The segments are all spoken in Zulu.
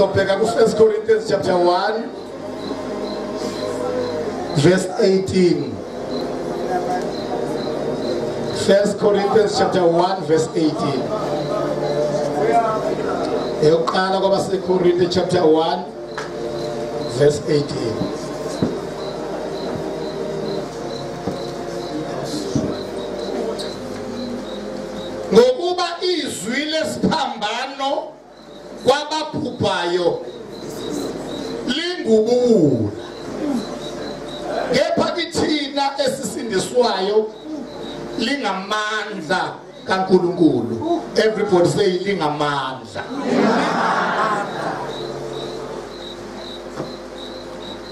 Sizobheka ku 1 Corinthians chapter 1 verse 18. 1 Corinthians chapter 1 verse 18. Eyoqala kwabase Corinthians chapter 1 verse 18. Ngokuba izwi lesiphambano kwabaphuphayo lingubuwula, kepha kithina esisindiswayo lingamandla kaNkulunkulu. Everybody say lingamandla.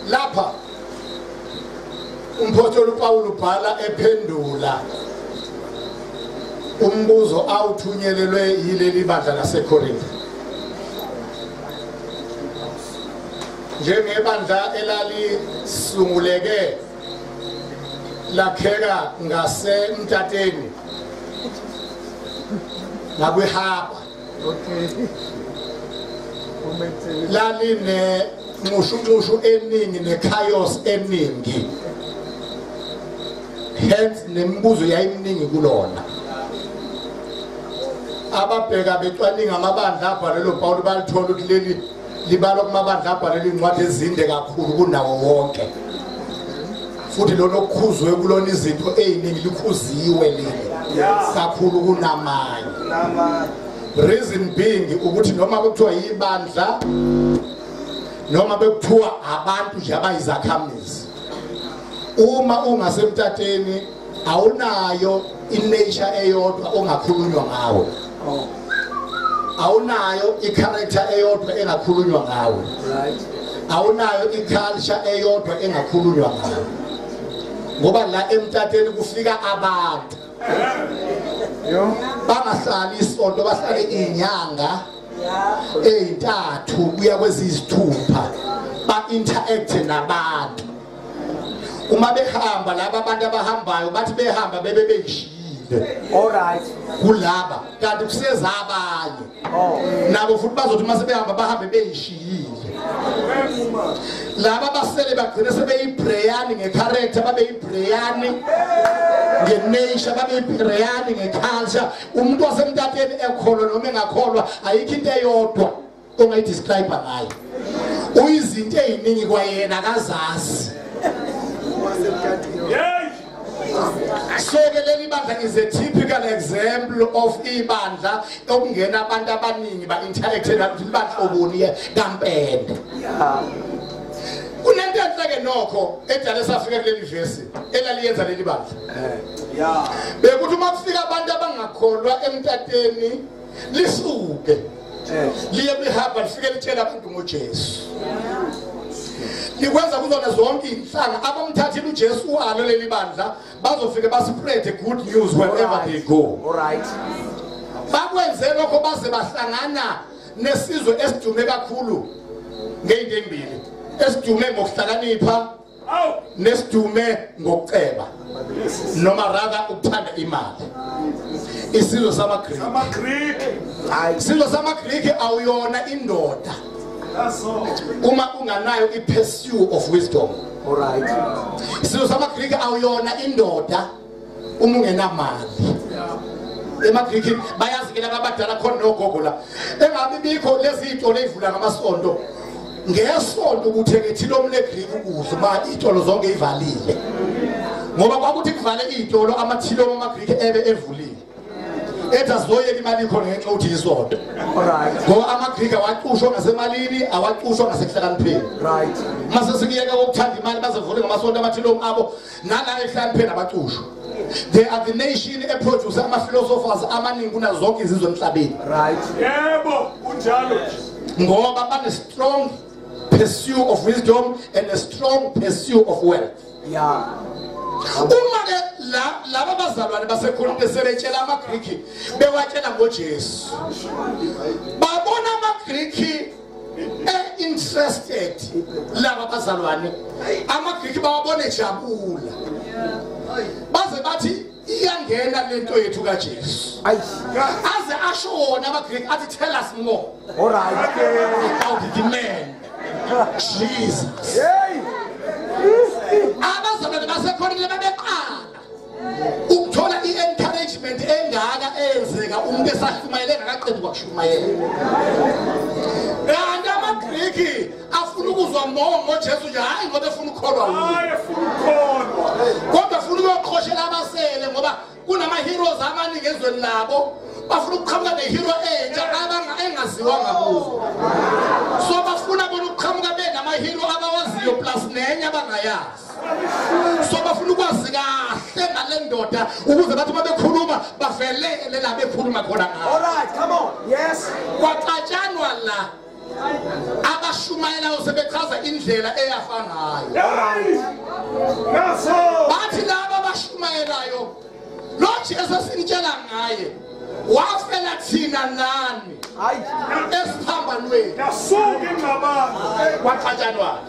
Lapha umpostoli uPaul ubhala ephendula umbuzo awuthunyelelwe yileli bandla laseKorinthe. Njengebandla elalisunguleke lakheka ngasemtateni nakwihaba, laline nqushu eningi nechaos eningi, hence nemibuzo yayiminingi kulona. Ababheka becwaninga amabandla abhalelwe uPaul balithola ukuthi leli libalwa kumabandla abhalelwe incwadi ezinde kakhulu kunawo wonke, futhi lona okukhuzwe kulona izinto eziningi likhuziwe leli kakhulu kunamanye. Reason being ukuthi noma bekuthiwa yibandla noma bekuthiwa abantu nje abayizakhamizi, uma ungasemtateni awunayo inature eyodwa ongakhulunywa ngawo, awunayo i-character eyodwa engakhulunywa ngawo, awunayo i-culture eyodwa engakhulunywa ngawo, ngoba la emtateni kufika abantu bangahlali isonto, bahlale inyanga ey'ntathu kuya kweziyisithupha, ba-interact nabantu. Uma behamba laba abantu abahambayo bathi behamba bebe beyishiyile, alright, kulaba kanti kuseza abanye nabo futhi bazothi mase behamba bahambe beyishiyile. Laba basele bagcine sebeyibreyani ngecharacter, babeyibreyani ngenature, babeyibreyani ngeculture. Umuntu wasemtateni ekholwa noma engakholwa ayikho into eyodwa ongayidescribe ngayo, uyizinto eziningi kwayena akazazi. So leli bandla is a typical example of ibandla okungena abantu abaningi ba-interact nathi bahloboniye kampende. Kunento enhle nokho edale safika kuleli verse elaliyenza leli bandla. Bekuthi uma kufika abantu abangakholwa emtateni lisuke liye kwihaba lifike litshela abantu ngoJesu. Likwenza kuzona zonke inhlanga abamthathile uJesu walo leli bandla bazofike baspread the good news wherever they go. Alright. Bakwenze lokho baze bahlangana nesizwe esidume kakhulu ngeinto embili, esidume ngokuhlakanipha nesidume ngokuceba noma rather ukuthanda imali. Isizwe samaGreek. Isizwe samaGreek awuyona indoda uma unganayo i-pursuit of wisdom. Alright. Isizwe samaGreek awuyona indoda uma ungenamali. EmaGreek bayazi ke labadala khona nogogo la engabe bikho lezi zinto lezivula ngamasonto ngesonto ukuthekethile omleGreek ukudla ma itolo zonke ivalile, ngoba kwakuthi kuvale itolo amathilo amaGreek ebe evulile ethi azoyeka imali khona ngenxa ukuthi isonto. Alright. Ngoba amaGreek awacushwa ngasemalini, awacushwa ngasehlakanipheni. Right. Mase sikiyeka ukuthanda imali bazevule ngamasonto amathilo abo nala ehlakanipheni abacushwa. They are the nation that produce ama-philosophers amaningi kunazo zonke izizwe emhlabeni. Right. Yebo, unjalo. Ngoba bane strong pursuit of wisdom and a strong pursuit of wealth. Yeah. Uma ke laba bazalwane baseKorinte sebetshela amaGreek bewatshela ngoJesu, babona amaGreek interested laba bazalwane, amaGreek bawabone jabula, baze bathi iyangena lento yethu kaJesu aze asho wona abaGreek athi tell us more about the man Jesus. Abazalwane baseKorinte bebeqala ukuthola i-encouragement engaka eyenzeka umuntu esahlumayele engakaqedi kwakushumayela. Kanti amaGreek afuna ukuzwa ngoJesu nje hayi ngoba efuna ukukholwa uye. Kodwa afuna ukuyoqhoshela abasele ngoba kunama heroes amaningi ezweni labo bafuna ukuqhamuka nehero entsha engaziwanga kuzo. So bafuna bona ukuqhamuka benama hero abawaziyo plus nenye abangayazi. So bafuna ukwazi kahle ngale ndoda ukuze bathi uma bekhuluma bavelele la bekhuluma khona ngayo. All right, come on. Yes. Kwacatshanwa la abashumayelayo sebechaza indlela eyafa ngayo. All right. Bathi laba abashumayelayo lo Jesu esinitshela ngaye wafela thina nani esiphambanweni kwacatshanwa.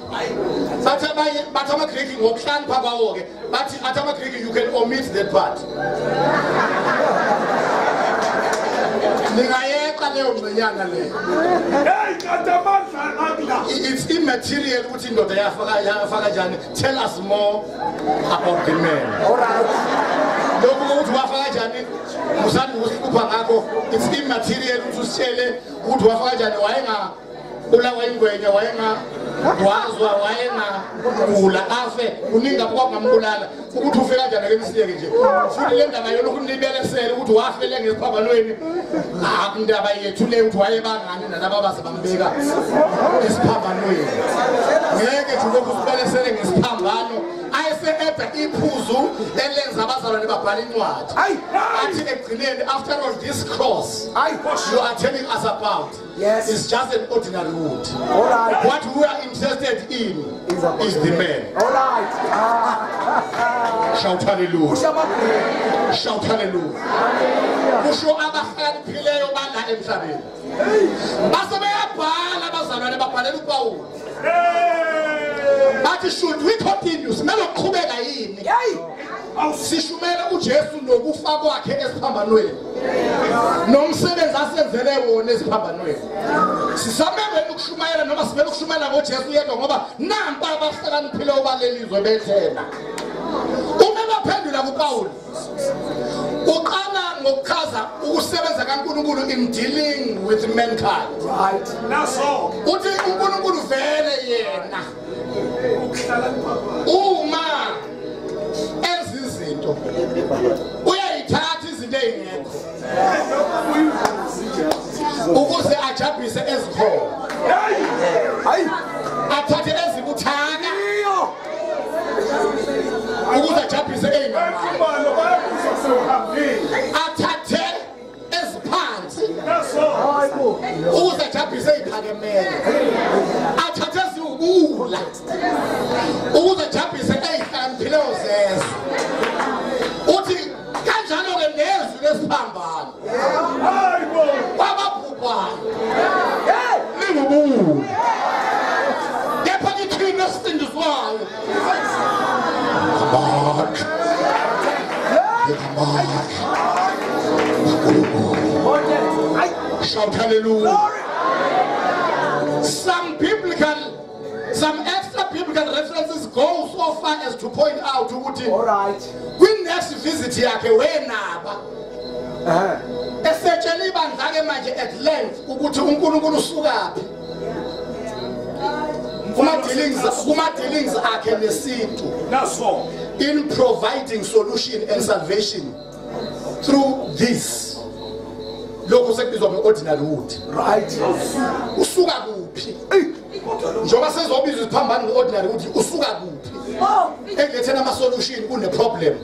Bathi amaGreek ngokuhlanipha kwawo ke bathi athi amaGreek you can omit that part. Ningayeqa leyo ngcenyana leyo. It's immaterial ukuthi indoda yafaka njani. Tell us more about the man. All right. Lokho ukuthi wafaka njani musani usikhupha ngakho it's immaterial ukuthi usitshele ukuthi wafaka njani ulawa ingwenya wazwa wayengagula afe kuningi akwangambulala ukuthi ufika kanjani ke misiyeke nje futhi le ndaba yona ukunibelesela ukuthi wafele ngesiphambanweni akundaba yethu le ukuthi wayebangani nalabo base bambeka esiphambanweni ngeke nje lokhu sibelesele ngesiphambano ayese-eda iphuzu elenza abazalwane babhala incwadi athi ekugcineni after all this cross you are telling us about is just an ordinary wood. All right. What we are interested in is the man. All right. Shout hallelujah. Shout hallelujah. Kusho abahlakanipheleyo bala emhlabeni. Base beyabhala abazalwane babhalela uPawulu. But should we continue? Simele ukuqhubeka yini? Sishumele uJesu nokufa kwakhe esiphambanweni. Nomsebenzi asenzele wona esiphambanweni. Sisamele ukushumayela noma sibele ukushumayela ngoJesu yedwa ngoba nampa abahlakaniphile obalelizwe bethena. Uma baphendula kuPawulu uqala ngokuchaza ukusebenza kaNkulunkulu in dealing with mankind. Right. Naso uthi uNkulunkulu vele yena uma ezizinto uyayithatha izinto ezingekho ukuze ajabulise ezikhona. Hayi. Athathe ezibuthaka ukuze ajabulise ezingamayo. Athathe eziphansi ukuze ajabulise eziphakemele. Athathe eziwubula ukuze ajabulise ezihlakaniphileyo zezwe. Uthi kanjalo ke nezwi lesiphambano kwababhubhayo lingubula kepha lithini esindiswayo amandla. Shout hallelujah. Some extra biblical references go so far as to point out ukuthi all right when next visit yakhe wenaba esetshela ibandla ke manje at length ukuthi uNkulunkulu usukaphi kuma dealings akhe nesintu naso in providing solution and salvation through this lokho sekubizwa ngeordinary wood. right Usuka kuphi njoba sezobiza isiphambano ngeordinary wood usuka kuphi ekulethena ama solution kune problem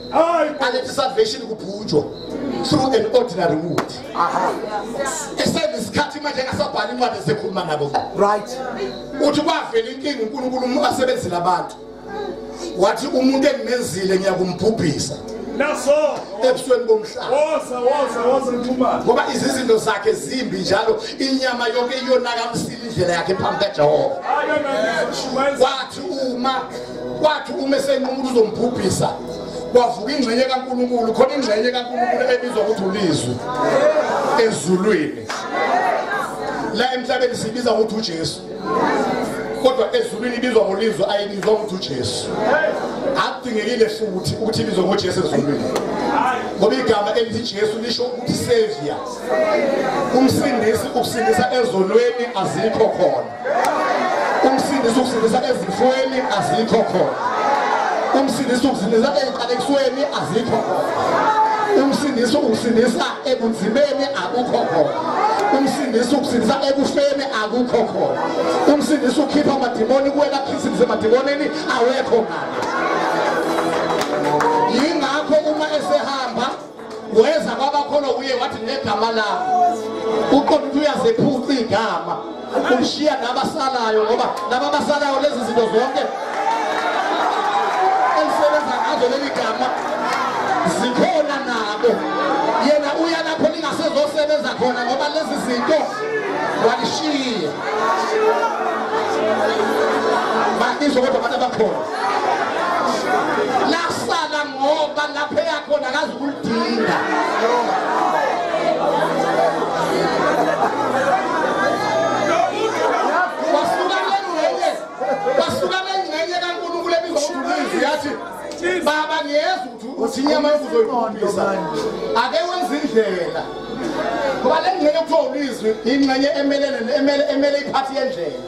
alethe salvation kubhujwa through an ordinary wood. Esenesikhathi manje ngasabhala incwadi esekhuluma nabo. Right. Uthi kwavela inkinga uNkulunkulu asebenzile abantu wathi umuntu engimenzile ngiyakumbhubhisa naso ebusweni bomhlaba woza nthumana ngoba izinto zakhe zimbi njalo inyama yonke iyonakamisile indlela yakhe phambi kaJehova. Kwathi uma esenquma uzombhubhisa kwavuka ingxenye kaNkulunkulu khona ingxenye kaNkulunkulu ebizwa ukuthi ulizwi ezulwini la emhlabeni sibiza ukuthi uJesu kodwa ezulwini ibizwa ngolizwi ayibizwa ukuthi uJesu akudingekile futhi ukuthi ibizwe ngoJesu ezulwini ngoba igama elithi Jesu lisho ukuthi savior umsindisi ukusindisa ezolweni azikho khona umsindisi ukusindisa ezifweni azikho khona umsindisi ukusindisa enqalekisweni azikho khona umsindisi ukusindisa ebunzimeni akukho khona umsindisi ukusindisa ekufeni akukho khona umsindisi ukhipha amadimoni kuwela khisize emadimoneni awekho ngale yingakho uma esehamba weza kwabakhona uye wathi ngegama lami uqonda ukuthi uyazephuca igama umshiya nabasalayo ngoba laba basalayo lezi zinto zonke elisebenza ngazo leli gama zikhona nabo yena uya lapho lingasezosebenza khona ngoba lezi zinto walishiya bakizo kodwa abantu abakhona lasala ngoba lapho yakhona akazi ukulidinga wasuka lengxenye kaNkulunkulu ebizwa ukuthi ulizwi yathi baba ngiyeza ukuthi inyama yokuzoyiphisa ake wenza indlela ngoba lengxenye okuthiwa ulizwi ingxenye emele iphathi yendlela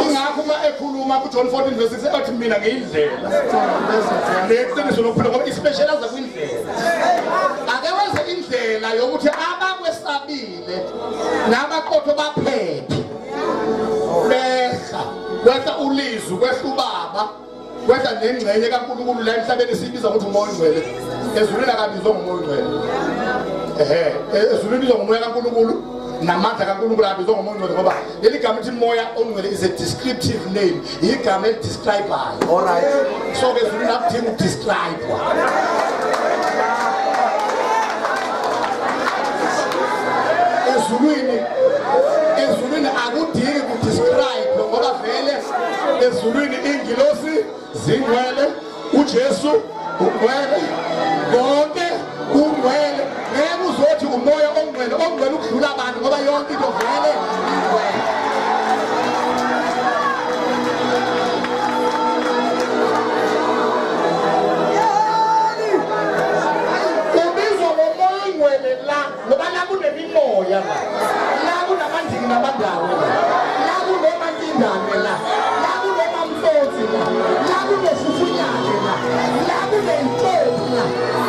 ingakho uma ekhuluma kuJohn 14:6 ethi mina ngiyindlela leqiniso lokuphila ngoba ispecialize kwindlela ake wenze indlela yokuthi abakwesabile nabaqotho baphephe beha kwehla ulizwi kwehla ubaba kwehla nengxenye kaNkulunkulu la emhlabeni sibiza ukuthi umoya ongcwele ezulwini akabizwa ngomoya ongcwele ezulwini bizwa ngomoya kaNkulunkulu namandla kaNkulunkulu abizwa ngomoya ongcwele ngoba leli gama lithi moya ongcwele is a descriptive name igama elidescribayo all right so ezulwini akudingi ukudescribe ezulwini akudingi ukudescribe ngoba vele ezulwini ingilosi zingcwele uJesu ungcwele bonke ungcwele ngeke uzothi umoya ongcwele ukudlula abantu ngoba yonke into vele ingcwele ubizwa ngomoya ongcwele la ngoba la kunemimoya la kunamandiki nabandawo la kunomantindane la kunomamfoti la kunefufunyane la kunentombi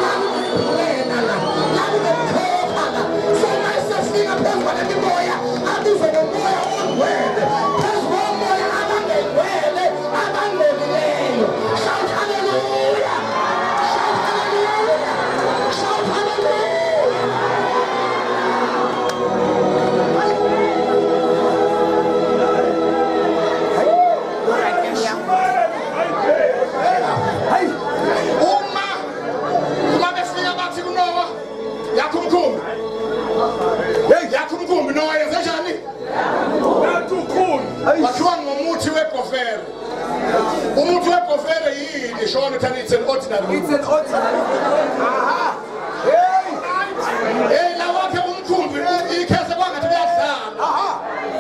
la kunephulena la kunephepha la sona isefika phezu kwalemimoya abizwe ngomoya ongcwele phezu komoya abangengcwele abangcolileyo shout hallelujah shout hallelujah shout hallelujah yakumkhumbi nowa yenza njani wathiwa ngomuthi wegofere umuthi wegofere yini shona ukuthi it's an ordinary hey la wakhe umkhumbi ikhese kwangathi kuyadlala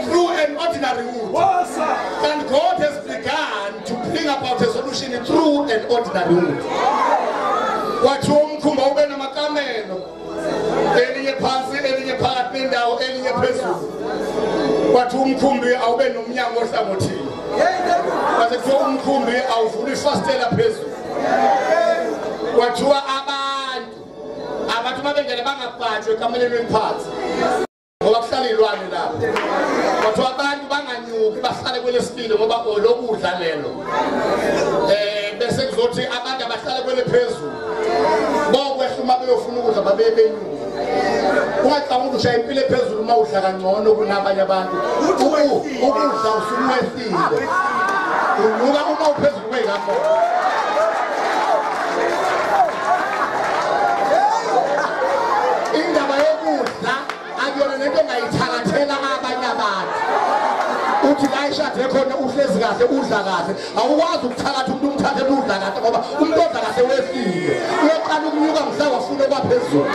through an ordinary wood and God has begun to bring about a solution through an ordinary wood wathiwa umkhumbi ube namakamelo elinye phansi elinye phakathi nendawo elinye phezulu kwathi umkhumbi awube nomnyango ohlangothini kwathi kuthiwa umkhumbi awuvula ifastela phezulu kwathiwa abantu mabengene bangabhajwe ekameleni phansi ngoba kuhlala ilwane lapho kwathiwa abantu banganyuki bahlale kwelesibili ngoba lokudla lelo bese kuzothi abantu abahlale kwele phezulu bokwehla uma beyofuna ukudla babebenyuka ungacabanga ukuthi ushaya impilo ephezulu uma udla kangcono kunabanye abantu ukudla usumwehlile unuka uma uphezulu kweyapho indaba yokudla akuyona lento ongayithakathela abanye abantu uthi la ishade khona uhlezi kahle udla kahle awukwazi ukuthakatha umuntu umthathe udla kahle ngoba umuntu odla kahle wefile uyoqala ukunyuka mhla wafuna kwaphezulu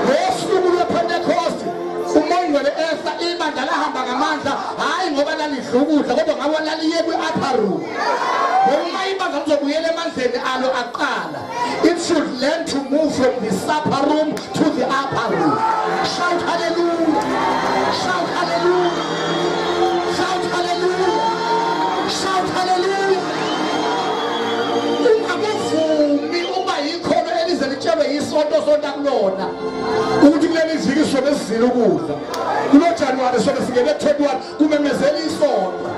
ngosuku lwePentecost uMongcwele Esther ibandla lahamba ngamandla hayi ngoba lalidla ukudla kodwa ngabo laliye kwi-upper room uma ibandla lizobuyela emandleni alo aqala it should learn to move from the supper room to the upper room. Shout hallelujah, shout hallelujah, shout hallelujah, shout hallelujah. Ungakuvumi uba yikhono elize litshelwe yisonto sonta kulona ukuthi kuleli viki sobe sizile ukudla kulo January sobe singene 21 kumemezela isonto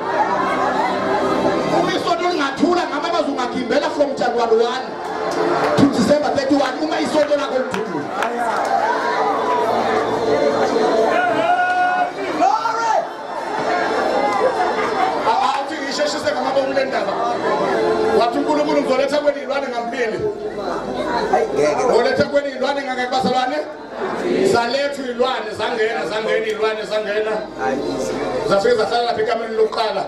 isonto lingathula ngama bazungagimbela from January 1 to December 31 uma isonto lakho lithula awuthi ngisheshise ngama bomule ndaba wathi uNkulunkulu ngizoletha kweni ilwane ngampili ngoletha kweni ilwane ngakabasalwane zalethu ilwane zangena ilwane zafika zahlala lapha ekameni lokuqala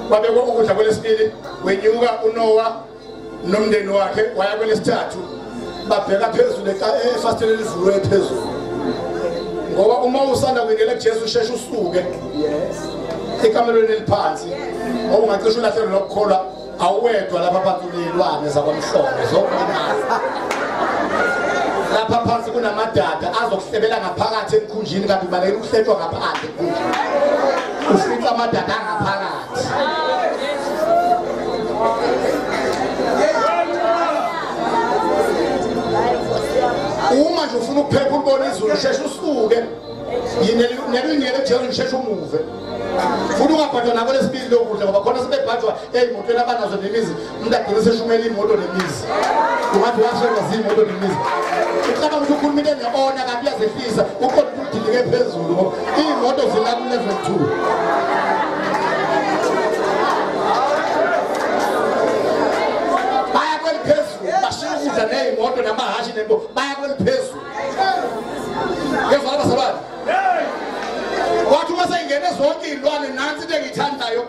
babekwa ukudla kwelesibili wenyuka uNoah nomndeni wakhe waya kwelesithathu babheka phezulu efastele livulwe phezulu ngoba uma usanda kwingela kuJesu usheshe usuke ekamelweni eliphansi awungacisha ulahlelo lokukholwa awedwa lapha phansi kulilwane zakwamhlongo zokulimala lapha phansi kunamadada azokuhlebela ngaphakathi emkhunjini kanti baleke ukuhletshwa ngaphandle emkhunjini ufica amadada ngaphakathi uma nje ufuna ukuphepha ubone izulu usheshe usuke nelingele kuJesu usheshe umuve futhi ungabhadwa nabo lesibili lokudla ngoba khona sebebhadwa emotweni abanazo nemizi umuntu agcina seshumela imoto nemizi ungathi washenga zimoto nemizi ucabanga ukuthi ukhuluma into ene-ona kanti uyazehlisa ukhona ukudilike phezulu ngoba iy'moto zila ku-level 2 baya kweli phezulu bashiya ukudla ney'moto namahashi nembo baya kweli phezulu ngezwa abazalwane wathi uma seyingene zonke iy'lwane nansi into engiyithandayo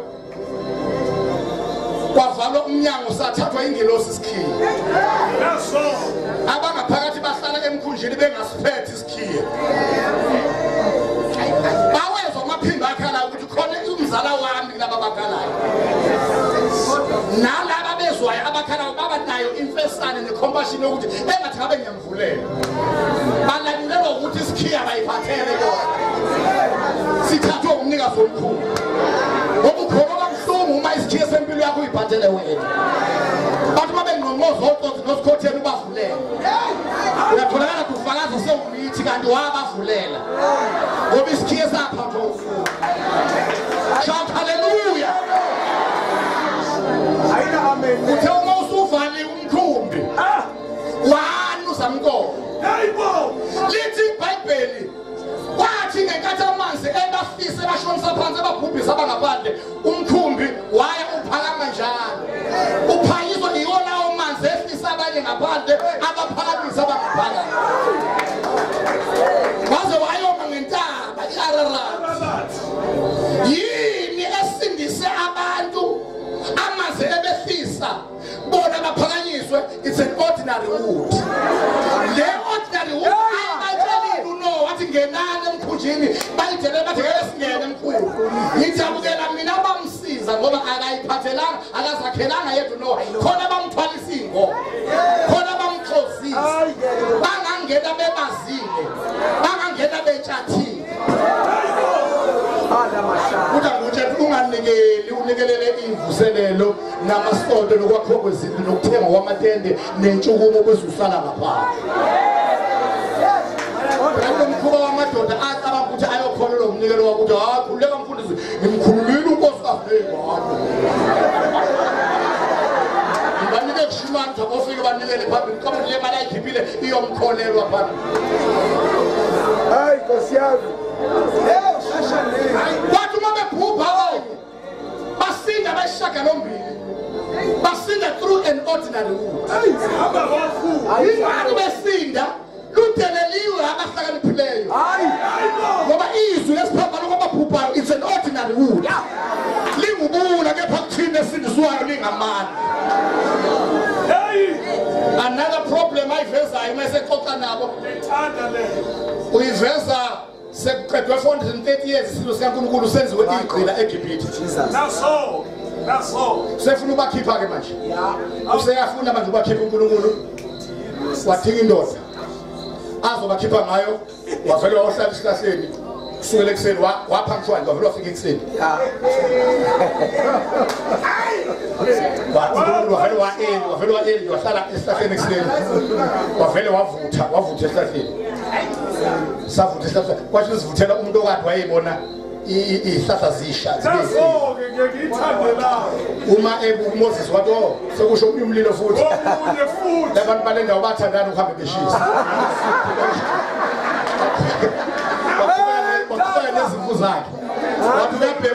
kwavalwa umnyango sathathwa ingelosi isikhiye abangaphakathi bahlala emkhunjini bengasiphethe isikhiye bawezwa amaphimbo akhalayo ukuthi khona umzala wami laba bakhalayo nalaba bezwayo abakhalayo baba nayo imfesane necompassion yokuthi engathi ngabe ngiyamvulela balalulelwa ukuthi isikhiye abayiphathele yona sithathwe umnikazi omkhulu ngoba ukhona kabuhlungu uma isikhiye sempilo yakho uyiphathele wena bathi uma bengqongqoza oqozi nosikhotheni ubavulela uyatholakala kufakaza sewumithi kanti wabavulela ngoba isikhiye saphathwa ufuku. Shout hallelujah. Uthe uma usuvali umkhumbi wani uzamnkomo lithi iBhayibheli wathi ngenkathi amanzi ebafise bashonisa phansi ababhubhisa abangaphandle umkhumbi waya uphakama njalo uphakiswa iwona amanzi efisa abanye ngaphandle abaphakamisa abangaphakathi waze wayoma ngentaba i-Ararat yini esindise abantu amanzi ebefisa bona baphakanyiswe. It's an ordinary wood. Le ordinary wood ayibatshelile uNoah wathi ngenani emkhunjini bayidele bathi ngeke singene emkhulu ngijabukela mina bamsiza ngoba akayiphathelanga akazakhelanga yedwa uNoah khona bamthwalisa ingo khona bamxhosisa bangangena bebazile bangangena betshathile ukuthi unganikeli unikelele imvuselelo namasonto nokwakho kwezindlu nokuthenga kwamatende nentshukumo kwezusala ngaphandle umkhuba wamadoda acaba ukuthi ayokholelwa umnikelo wakuthi khululeka mfundisi ngimkhululile unkosikazi ngey'ngane ngibanike kushimani bofike banikele phambili kamuntu le mali ayikhiphile iyomkholelwa phambili. Hayi Nkosi yami. Wathi uma bebhubha basinda bayishagalombili basinda through an ordinary wood. Ingani besinda ludeleliwe abahlakaniphileyo ngoba izwi lesiphambano kwababhubhayo it's an ordinary wood lingubula kepha kuthina esindiswayo lingamandla. Another problem ayivezayo mase xoxa nabo uyiveza sekuqedwe 430 years isilo sikaNkulunkulu senziwe igqila eGibhithe. Naso sefuna ubakhipha ke manje useyafuna manje ubakhipha uNkulunkulu wathinga indoda azobakhipha ngayo wavele wahlala esihlahleni kusukela ekseni wapha mshwana wavele wafika ekseni wavele waeli wahlala esihlahleni ekseni wavele wavutha esihlahleni savutha esihlahleni kwathi sivuthela umuntu okade wayebona ihlahla zisha uma uMoses wathi sekusho umlilo futhi labantu balendawo bathandana ukuhambe beshisa bakubona nezimvu zakhe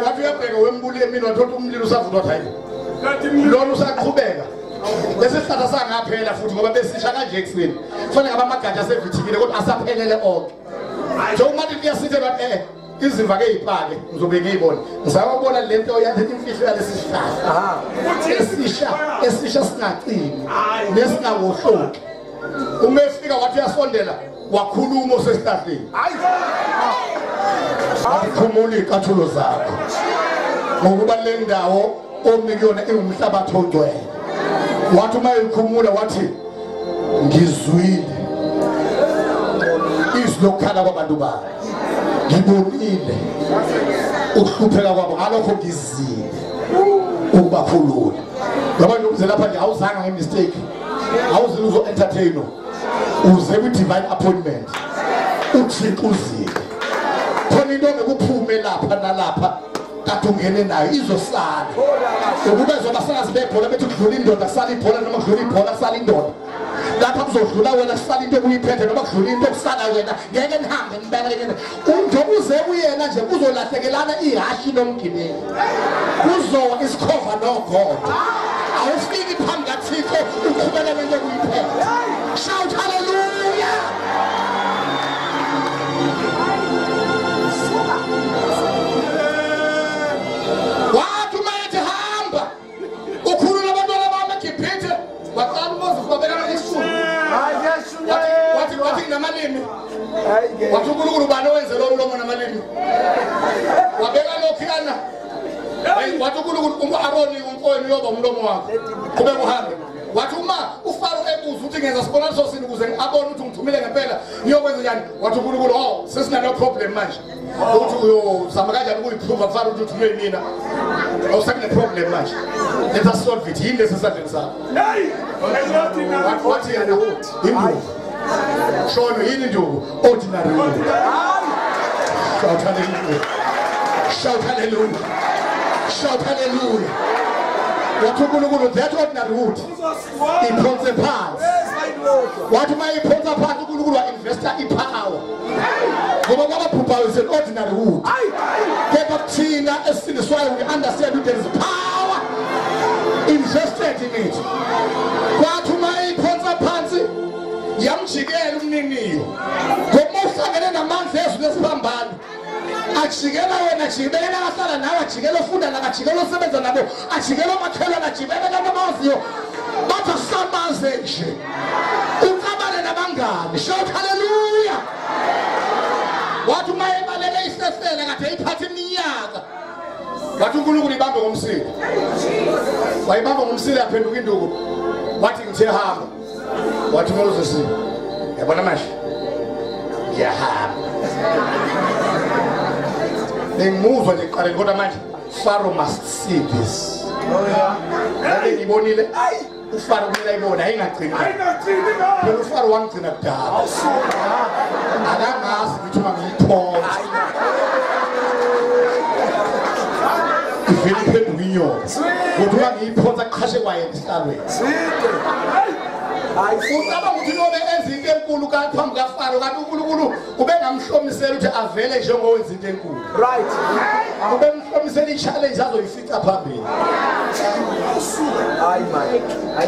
wathi uyabheka wembuli emini wathola umlilo usavuthwa hayi lona usaqhubeka lesihlahla sangaphela futhi ngoba besisha kanje ekseni kufanele abamagatsha asevithikile kodwa asaphelele onke nje umathi liyasithe bathi izimva ke ipake ngizobe ngiyibona ngizawubona lento yathi imfihlo yalesi sihlahla esisha singaqini nesingawohloki uma efika wathi uyasondela wakhuluma osesihlahleni ayikhumula ikathulo zakho ngokuba le ndawo omnikiyona ingumhlabathi ongcwele wathi uma ekhumula wathi ngizwile izwi lokukhala kwabantu bakhe ngibonile ukuhlupheka kwabo ngalokho ngizile ukubakhulula ngoba nje lapha nje awuzanga ngemistake awuzile uzo entertain uze ku divine appointment uthixo uzile khona into ngekuphume lapha nalapha kade ungene nayo izosala ukuba izobasala sibebhola bethi kudlula indoda kusala ibhola noma kudlula ibhola kusala indoda lapha kuzodlula wena kusala into ekuyiphethe noma kudlula into kusala wena ngeke nihambe nibekele njengoba uze kuyena nje kuzolahlekelana ihashi nomgibeli kuzowa isikhova nogodo awufiki phambi kaThixo uqhubekele into ekuyiphethe. Shout hallelujah. Wathi mayethi hamba ukhulula abantwana bami eGibhithe waqala uMoses wabekana isishuni wathi namalimi wathi uNkulunkulu bani owenze lo mlomo namalimi wabeka lokhiyana wathi uNkulunkulu uAaroni umfowenu yoba umlomo wakhe kube kuhambe wathi uma uFaro ebuza uthi ngenza sibonaniso sini ukuze ngabone ukuthi ngithumile ngempela ngiyokwenza njani wathi uNkulunkulu sesinalo problem manje uthi uyozama kanjani ukuyiprove Faro ukuthi uthumele mina awusakune problem manje let us solve it yini lesesandleni sakho wathi yena induku shono yini induku ordinary induku shout hallelujah shout hallelujah shout hallelujah wathi uNkulunkulu that ordinary wood iphonse phansi wathi uma iphonsa phansi uNkulunkulu wa-investa ipower ngoba kwababhubhayo is an ordinary wood kepha kuthina esindiswayo we understand that there is power invested in it wathi uma iphonsa phansi yamjikela umniniyo ngoba uhlangene namandla ezwi lesiphambano ajikela wena ajikela ahlala nawe ajikela ofunda nabo ajikela osebenza nabo ajikela omakhelwane ajikela namaziyo bathi samaze nje uqabane nabangani. Shout hallelujah. Wathi uma ebalele isesele kade iphathe iminyaka wathi uNkulunkulu ibambe ngomsila wayibamba ngomsila yaphenduka induku wathi ngithe hamba wathi Moses yabona manje ngiyahamba ngimuzwa nje qale kodwa manje Pharaoh must see this. Ngabe ngibonile uFaro kumele ayibone ayingagcini phela uFaro wangigcina kudala akangazi ukuthi uma ngiyiphonza ivele iphenduka inyoka kodwa uma ngiyiphonza kuqhashe kwayena esihlalweni ucabanga ukuthi nobe enza into into enkulu phambi kaFaro kanti uNkulunkulu ubengamhlomisela ukuthi avele njengowenza into enkulu. Right. Ubemhlomisela i-challenge azoyifica phambili. Hayi man.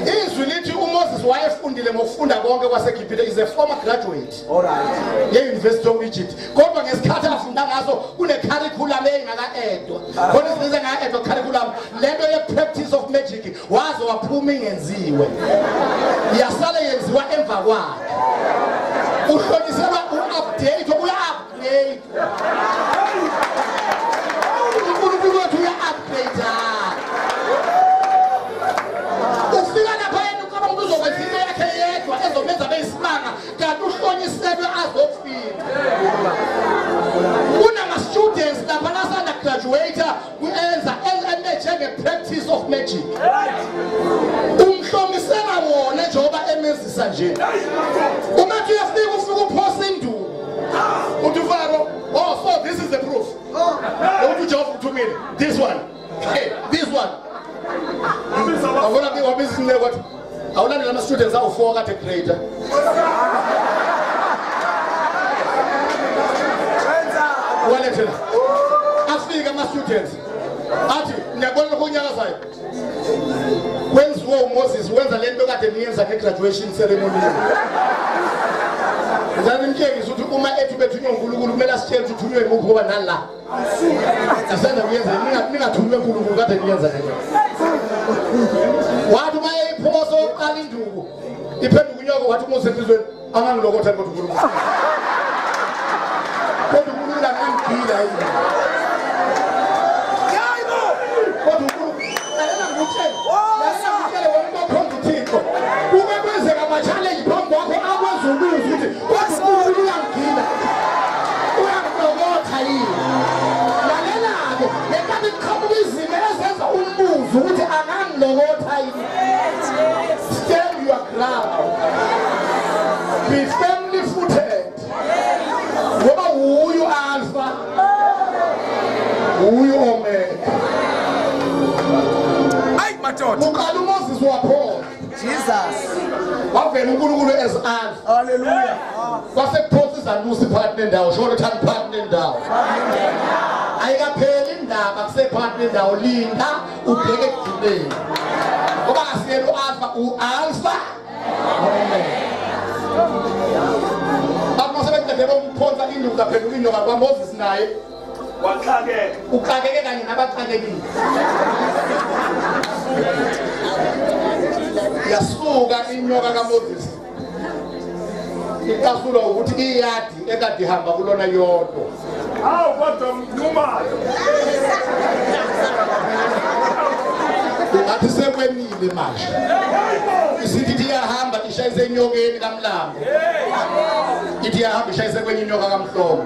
Izwi lithi uMoses wayefundile ngokufunda konke kwaseGibhithe, is a former graduate. All right. Ye-University of Egypt. Kodwa ngesikhathi afunda ngaso kune-curriculum engaka-edwa. Khona isize ngaka-edwa curriculum lento ye-practice of magic waze waphuma ingenziwe. Yasala yenziwa emva kwakhe. Uhlonyiselwa u-update, uya-upgrade. uNkulunkulu wethu uya-upgrade. Ufika lapha yena ucaba umuntu uzokwenza into yakhe yedwa ezomenza beyisimanga kanti uhlonyiselwe azofika. Kunama-students lapha nasanda-graduate kuenza njenge-practice of magic. Umhlomisela wona njengoba emenzisa nje. Umathi uyafika ufika uphosa induku. Uthi uFaro, oh, so this is the proof. Uthi Jehova uthumile. This one. Hey, this one. Awona ke wabisineke kwathi awulandi lama students awu4 kade grader. Walethela. Afika ama students. Athi ngiyabona kunyakazayo. Kwenziwe uMoses wenza lento kade niyenza ngegraduation ceremony. Ngizani mtshengisa ukuthi uma ethi bethunywe uNkulunkulu kumele asitshele ukuthi uthunywe ngikho ngoba nala. Asanda kuyenza ningathunywe uNkulunkulu kade niyenza lento. Wathi uma eyiphoso oqala induku iphenduka unyoko wathi uMoses emhlizweni angangilokotha kodwa uNkulunkulu. Kodwa uNkulunkulu angangigila yini. Challenge phambi kwakho akwazi ukuzwa ukuthi uNkulunkulu uyangigila. Uyangilokotha yini. Lalela-ke lenkathi kuqhamuka izimo ezenza umbuzo ukuthi angangilokotha yini. Stand your ground. Be firmly footed. Ngoba uyu Alpha. Uyu Omega. Hayi madoda. Uqala uMoses waphola. Jesus. Wavela uNkulunkulu as Alpha. Hallelujah. Kwasekuphosa Lucy phakathi nendawo, Jonathan phakathi nendawo. Ayikapheli indaba kusephakathi nendawo, linda ubheke ekugcineni. Ngoba asiyena uAlpha, uAlpha. Bakho sebeqedela umphonsa induku kaphenduka inyoka kwaMoses naye. Waxakeka. Uxakeke kanye nabaxakekile. Yasuka inyoka kaMoses. Ikasulwa ukuthi iyadi ekade ihamba kulona yodwa. Hawu kodwa mnqumayo. Ngathi sekwenile manje. Isithi iyahamba ishayise enyokeni kaMlambo. Ithi iyahamba ishayise kwenye inyoka kaMhlobo.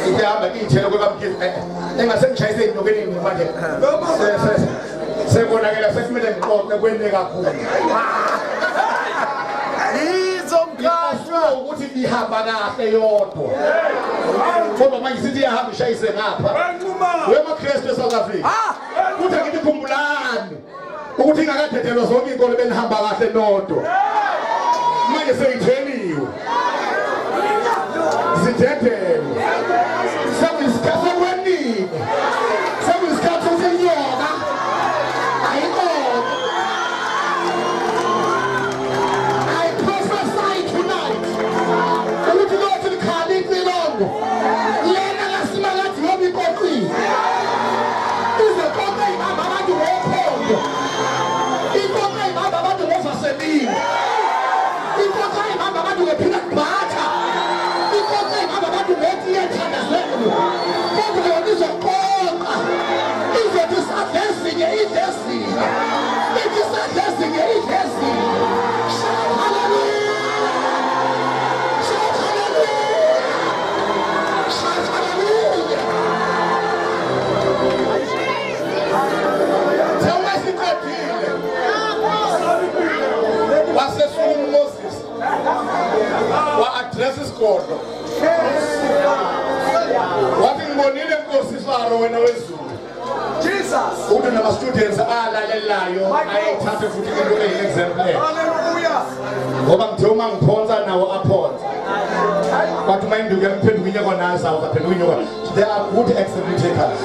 Ithi iyahamba ithele kwekamkhize. Engase ngishayise enyokeni manje. Sekonakela sekumele ngiqoqe kwene kakhulu. Izomkhashwa ukuthi ihamba kahle yodwa. Kodwa manje sithi iyahamba ishayise ngapha. Wema Kristu eSouth Africa. Kuthi ngithi khumbulani ukuthi ingakathethelwa zonke inkolo benihamba kahle nodwa. Manje seyitheliwe. Sithethelwe. Sekuyisikhathi sekwenile. Sekuyisikhathi senyoka. I prophesy tonight. Ukuthi lothi likhali impilongo. Yena lasimalathi yobikoqi. Izekonke ihamba abantu ngophondo. Inkonke ihamba abantu ngovaselini. Inkonke ihamba abantu ngepeanut butter. Inkonke ihamba abantu ngethiyethandazelo. Kodwa yona izoqoqa. Izothi sadlesinye idlesinye. Ithi sadlesinye idlesinye. Shout hallelujah. Shout hallelujah. Shout hallelujah. Sewasiqedile. Wasesuka uMoses. Wa-address isigodlo. Wathi ngibonile Nkosi Faro wena wezulu. Jesus. Uthi nama students alalelayo ayithathe futhi into eyi-exemplar. Hallelujah. ngoba ngithe uma ngiphonsa nawo aphonsa kwathi uma induku yaphenduka inyoko nazo awuzaphenduka inyoka. They are good example takers.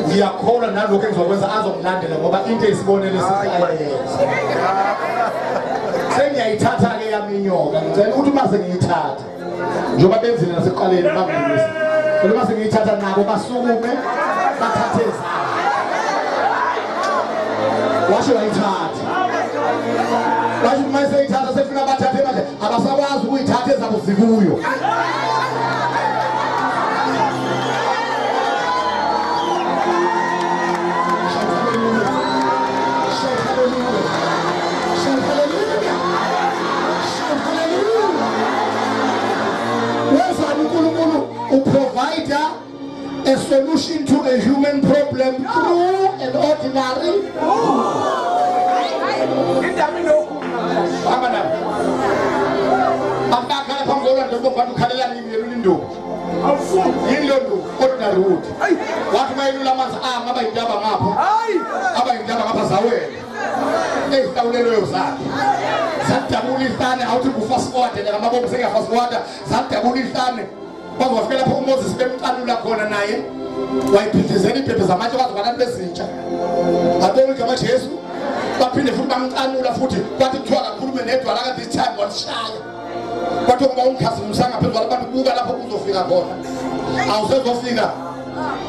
Ngiyakholwa nalokho engizokwenza azomlandela ngoba into esibonele sisayenza. Sengiyayithatha ke yami inyoka ngicela ukuthi mase ngiyithatha njengoba benzile nasekuqaleni bangilisa. Kodwa mase ngiyithatha nabo basukume bathathe ezabo. Washo wayithatha. Washo mase ngiyithatha sefika bathathe manje abasakwazi ukuyithatha ezabo zikuyo. Provide a solution to a human problem through an ordinary. Ordinary wood. What may you lamas are Maba Java Mapo? Aba Java Mapazawe. They started Santa Bulistan out to fast water and Mabo say fast water. Santa Bulistan. Baba wafela po Moses bemqalula khona naye wayiphithizela iphephe zamatshe kwazi bezintsha abona igama Jesu baphinde futhi bamqanula futhi kwathi kuthiwa kakhulume nedwala ka this time walishaya kwathi ukuba umkhazimsanga phezulu abantu buka lapho uzofika khona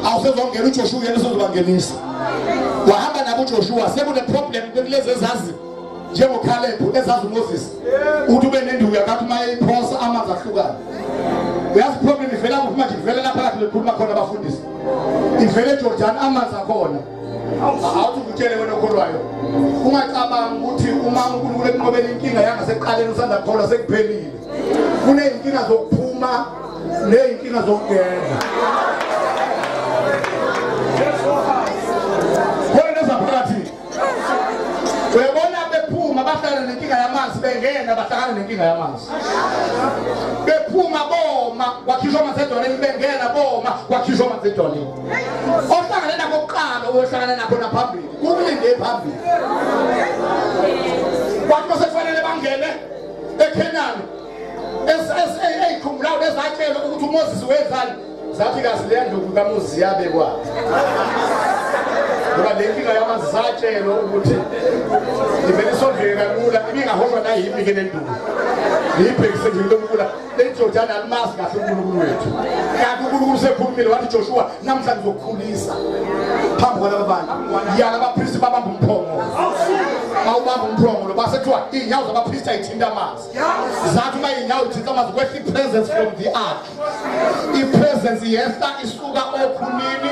awusezongena uJoshua yena sozobangenisa wahamba nabo uJoshua sekune problem kulezi ezazi njengo Caleb ezazi uMoses uthi ube nenduku yakathi mayiphosa amanzi ahlukana. Uyazi problem ivela kuphi manje ivela lapha kahle lekhuluma khona abafundisi ivele Jordan amanzi akhona awuthi ukutshele wena okholwayo ungacabanga ukuthi uma uNkulunkulu eqobela inkinga yangasekuqaleni usanda kholwa sekuphelile kuneyinkinga zokuphuma neyinkinga zokungena khona zaphakathi uyabona bephuma bahlala nenkinga yamanzi bengena bahlangana nenkinga yamanzi bephuma boma wakhishwa amadodoleni bengena boma wakhishwa amadodoleni ohlangana nakho oqala ohlangana nakho naphambili kulinde phambili kwathi basefanele bangene eKhenani eyikhumulayo ezatshela ukuthi uMoses wenzani zathi kazi le ndlu kaMoses yabekwa ngoba le nkinga yamanzi zatshela ukuthi ivele isondleke kalula ibingahoshwa nayimi ke lenduku yibhekise nje lokukhula leJordan alimazi kahle uNkulunkulu wethu kanti uNkulunkulu sekhulumile wathi Joshua namhlanje uzokukhulisa phambi kwalabo bantu yala abaphristi babamba umphongo bawubamba umphongo lo basethiwa inyawo zabaphristi ayithinta amanzi zathi uma inyawo ithinta amanzi kwehla ipresence from the ark ipresence yehla isuka okhunini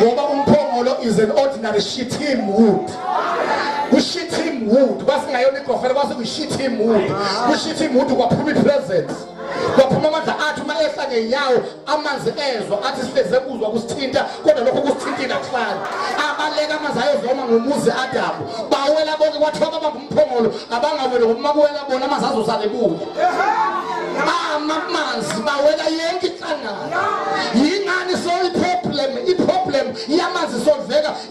ngoba umphongo lo is an ordinary shittim wood shittim wood basingayona igofela base shittim wood shittim wood kwaphuma ipresence kwaphuma amandla athi uma ehla ngenyawo amanzi ezwa athi sihleze kuzwa kusithinta kodwa lokho kusithintile kuhlala abaleka amanzi ayozoma ngomuzi Adamu bawela bonke kwathiwa baba umphongolo abangawele ngoba mabuyela bona amanzi azosale buye amanzi bawela yonke inhlangano yingani so iproblem yamanzi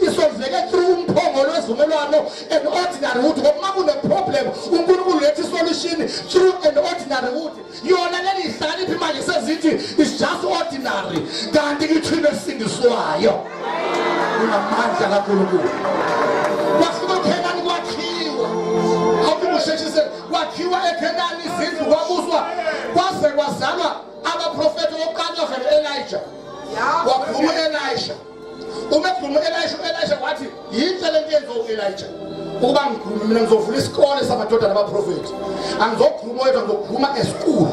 isolveka through umphongolo wezimelwano an ordinary wood ngoba makune problem uNkulunkulu lethi solution through an ordinary wood yona leli ihlala manje sezithi is just ordinary kanti kithina esindiswayo unamandla kaNkulunkulu kwasuka eKhenani kwakhiwa awukusheshise kwakhiwa eKhenani izindlu kwabuswa kwaze kwazalwa abaprofeti oqala vele Elijah wakhuluma Elisha uma ekhuluma Elisha wathi yinhle lento yenzo Elijah ukuba ngikhuluma mina ngizovula isikole samadoda nabaprofeti angizokhuluma wedwa ngizokhuluma eschool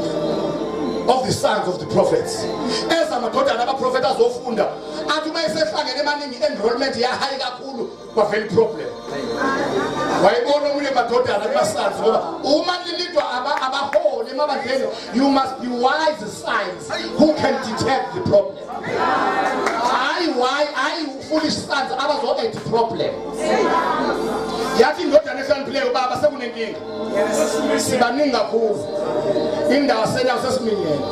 of the sons of the prophets eza amadoda nabaprofeti azofunda athi uma esehlangene emaningi enrollment ya high kakhulu kwa very problem wayibona umunye madoda nabasanzi ngoba uma lilidwa abaholi emabandleni you must be wise science who can detect the problem I foolish sons abazo at problem yathi indodana ehloniphileyo baba sekunenkinga sibaningi kakhulu indawo sena sesiminyene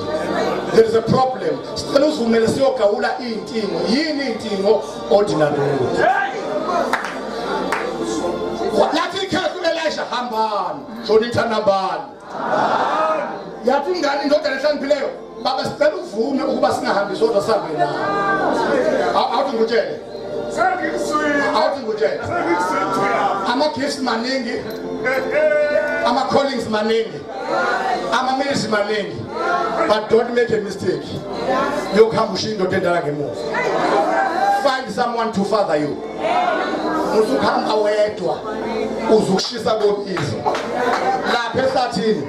there is a problem sicela uzumele siyogawula intingo yini intingo ordinary lathi ikhefu Elisha hambani shonitha nabani yathi ingane indoda lehloniphileyo baba sicela uvume ukuba singahambi sodwa sihambe nawe awuthi ngutshele awuthi ngutshele ama-gifts maningi ama-callings maningi ama-ministry maningi but don't make a mistake yokuhamba ushiya indoda endala ngemuva find someone to father you usukuhamba wedwa uzukushisa kobizo lapha ehlathini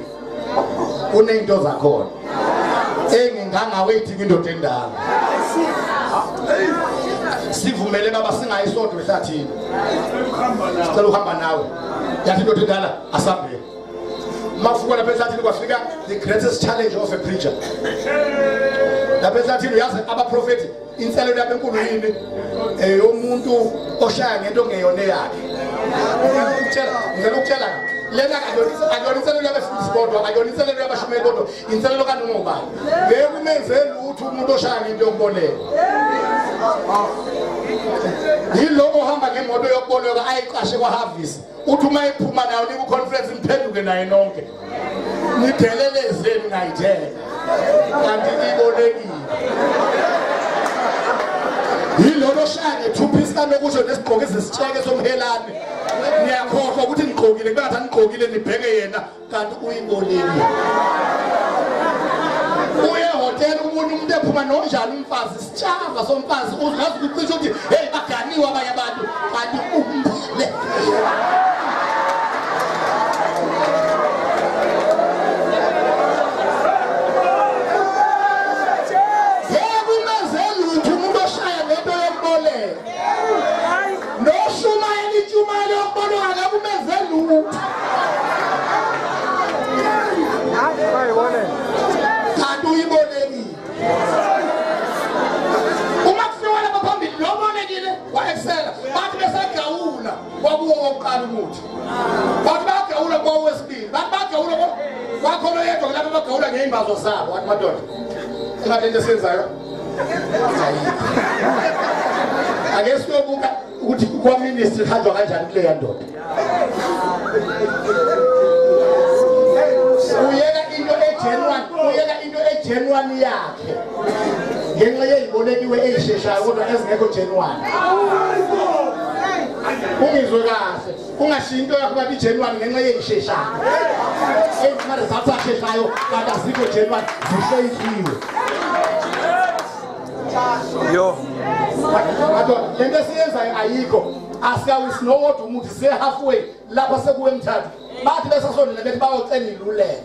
kuney'nto zakhona engingangawaithi kwindoda endala sivumele baba singayisodwa ehlathini sicela uhamba nawe yathi indoda endala asambeni mafuko lapha ehlathini kwafika the greatest challenge of a preacher lapha ehlathini uyazi abaprofethi inselelo yabo enkulu yini yomuntu oshaya ngento ongeyona yakhe ngicela ukutshela lena akuyona inselelo yabefundisi kodwa akuyona inselelo yabashumeli kodwa inselelo kanoma ubani ngeke umenze lutho umuntu oshaya ngento yokuboleka yilo ohamba ngemoto yokuboleka ayiqashe kwaHarvest uthi uma iphuma nayo niku conference niphenduke naye nonke nidelelezeni ngayithela kanti ibolekile yilolo shaya ngethuphisa lokusho nesigqoko ezisitsheke somhelane niyakhohlwa ukuthi nigqokile kube ngathi nigqokile nibheke yena kanti uyibolekile uye hotel umuntu umuntu ephuma nonjani umfazi isitshava somfazi uzazi ukuthi uthi hey baganiwe abanye abantu kanti umbele wabuqala umuthi bathi bagawula kwawesibili bathi bagawula kwakhona yedwa lapho bagawula ngeimbazo zabo wathi madoda ingathi into esenzayo ake siyobuka ukuthi kwa ministry hanjwa kanjani kule yandoda uyeka into egenuine yakhe ngenxa yeyibolekiwe eyisheshayo kodwa ezingekho genuine ungizwe kahle ungashiya into yakho bathi genuine ngenxa yeyisheshayo ezimali zakho asheshayo kanti azikho genuine zishayisiwe yo madod lento esiyenzayo ayikho asiyawusinowodwa umuthi siye halfway lapha sekuwe emthathu bathi besasondela bethi bayocela iluleko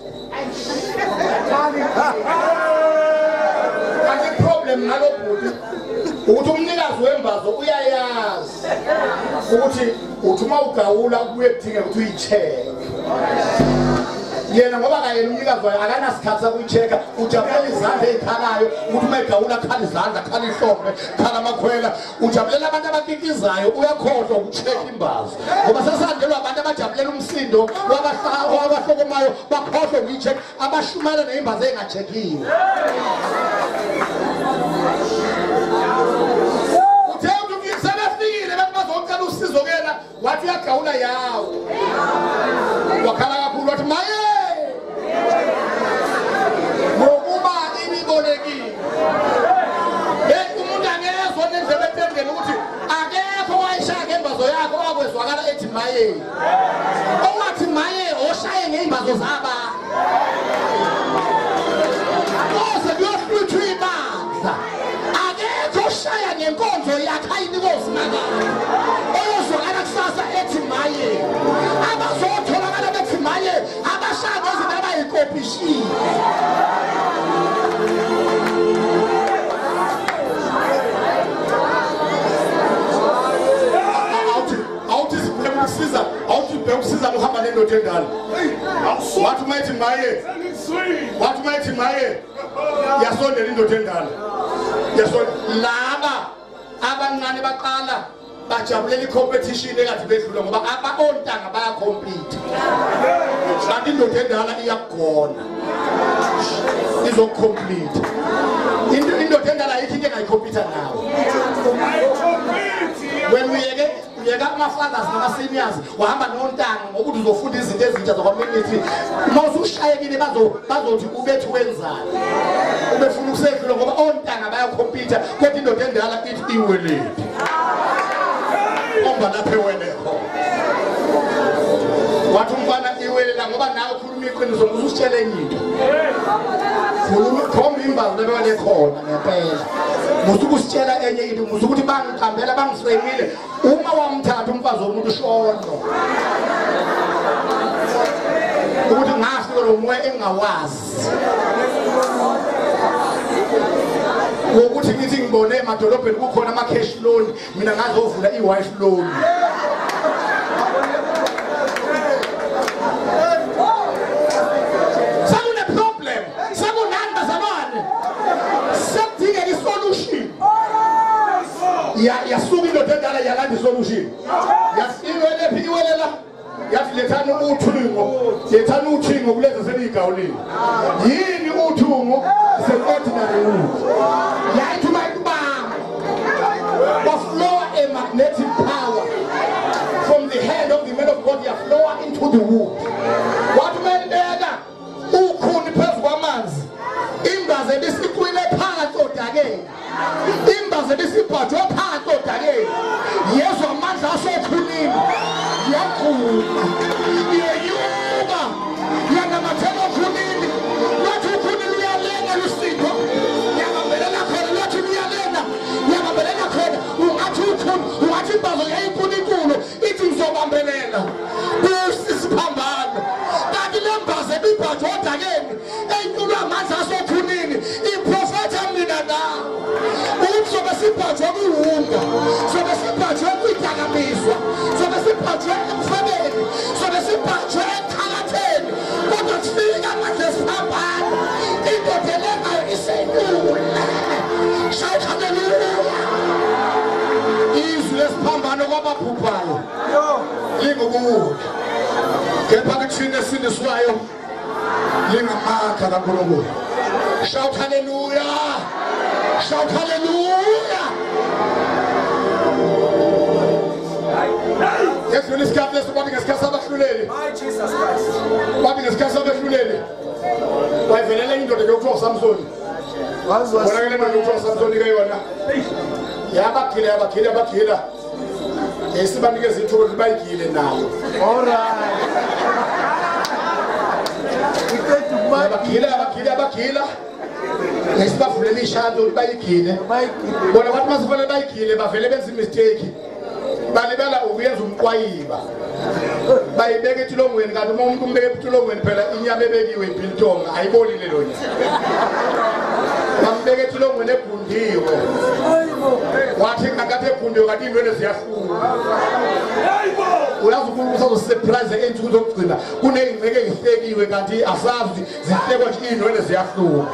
kanti problem ngalobhuti ukuthi umnikazi wembazo uyayazi ukuthi uthi uma ugawula kuye kudinga ukuthi uyicheck yena ngoba kayena umnikazi wayo akanasikhathi sakuyichecka ujabulela izandla ezikhalayo ukuthi uma egawula khala izandla khala ihlombe khala amakhwela ujabulela abantu abakikizayo uyakhohlwa ukucheck imbazo ngoba sesandelwa abantu abajabulela umsindo wabahlokomayo bakhohlwa ukuyicheck abashumela neimbazo engachekiwe usizo kena wathi yagawula yawo wakhala kakhulu wathi maye ngokuba ibibolekile umuntu angezwa nendlela etendeni ukuthi akekho wayishaya ngembazo yakho wakwezwakala ethi maye owathi maye oshaye ngeimbazo zaba ose kuyohlutshwa ibandla akekho oshaya ngenkonzo yakhe ayinikozi nakala oyozwakala kusasa ethi maye abazotholakala bethi maye abashaya ngezinto abayikopishile awuthi bekusiza ukuhamba nendoda endala wathi uma ethi maye wathi uma ethi maye yasondela indoda endala laba abancane baqala bajabulela icompetition ekade bedlula ngoba abontanga bayacompete kanti indoda endala iyagona izocomplete indoda endala ayikho into engayicompete nawo when uyeka ama-fathers nama-seniors wahamba nontanga ngokuthi uzofunda izinto ezintsha zokwa-community uma usushayekile bazothi ubethi wenzani ubefuna ukusedlula ngoba ontanga bayakhompyutha kodwa indoda endala ithi iwelephi omba lapho ewenekho wathi umfana iwelela ngoba nawe ukhuluma iqiniso uzusitshela enye into khomba imbazi lebekwane khona ngempela musuke usitshela enye into musuke ukuthi bangiqambela bangifremile uma wamthatha umfazi womuntu ushono ukuthi ngafike lo moya engawazi ngokuthi ngithi ngibone emadolobheni kukhona ama-cash loan mina ngazovula i-wife loan sekune-problem sekunani bazalwane sekudingeka isolution yasuka indoda endala yalanda isolution iwelephi iwelela yathi lethani uthingo kulenza seliyigawulile yini uthungo se-ordinary wood yayithi mayikubamba waflowa a magnetic power from the hand of the man of God yaflowa into the wood wathi umelibeka ukhuni phezu kwamanzi imbazi ebisiqwile phakathi odakeni imbazi ebisibhajwe phakathi odakeni yezwa amandla asekhunini yakhula iyeyuka yanamathela okhunini lwathi ukhuni luyalenga lusinto yabambelela khona lwathi luyalenga yabambelela khona ungathi ukhuni ungathi imbazo yayinkulunkulu ithi ngizobambelela kusisiphambano kanti le mbazi ebibhajwe odakeni enyulwa amandla asekhunini iprofetha mina na ukuthi sobe sibhajwe kwiwunga sobe sibhajwe kwidakamizwa sobe sibhajwe emfebeni sobe sibhajwe ekthakatheni kodwa kufika manje siphambano indoda elengayo isenyula shout hallelujah izwi lesiphambano kwababhubhayo lingukude kepha kuthina esindiswayo lingamakha kaNkulunkulu shout hallelujah shout hallelujah yesona isikhathi leso bathi ngesikhathi sabahluleli bathi ngesikhathi sabahluleli wayivelela indoda yokuthiwa uSamsoni wona ke le ndoda yokuthiwa uSamsoni ke yona yabakhila esibanikeza ithuba ukuthi bayigile nayo abagila nesibavulela ishado ukuthi bayigile bona bathi masifanele bayigile bavele benza imistake balibala ukuyenza umqwayiba bayibeka etulongweni kanti uma umuntu umbeke etulongweni phela inyama ebekiwe ibiltonga ayibolile lo nyama bambeke etulongweni egundiwe wathi ngakathe egundiwe kanti inwele ziyahluka uyazi uNkulunkulu usazosurprise ensuku zokugcina kuneyingceke ezihlekiwe kanti asazi zihlekwa nje inwele ziyahluka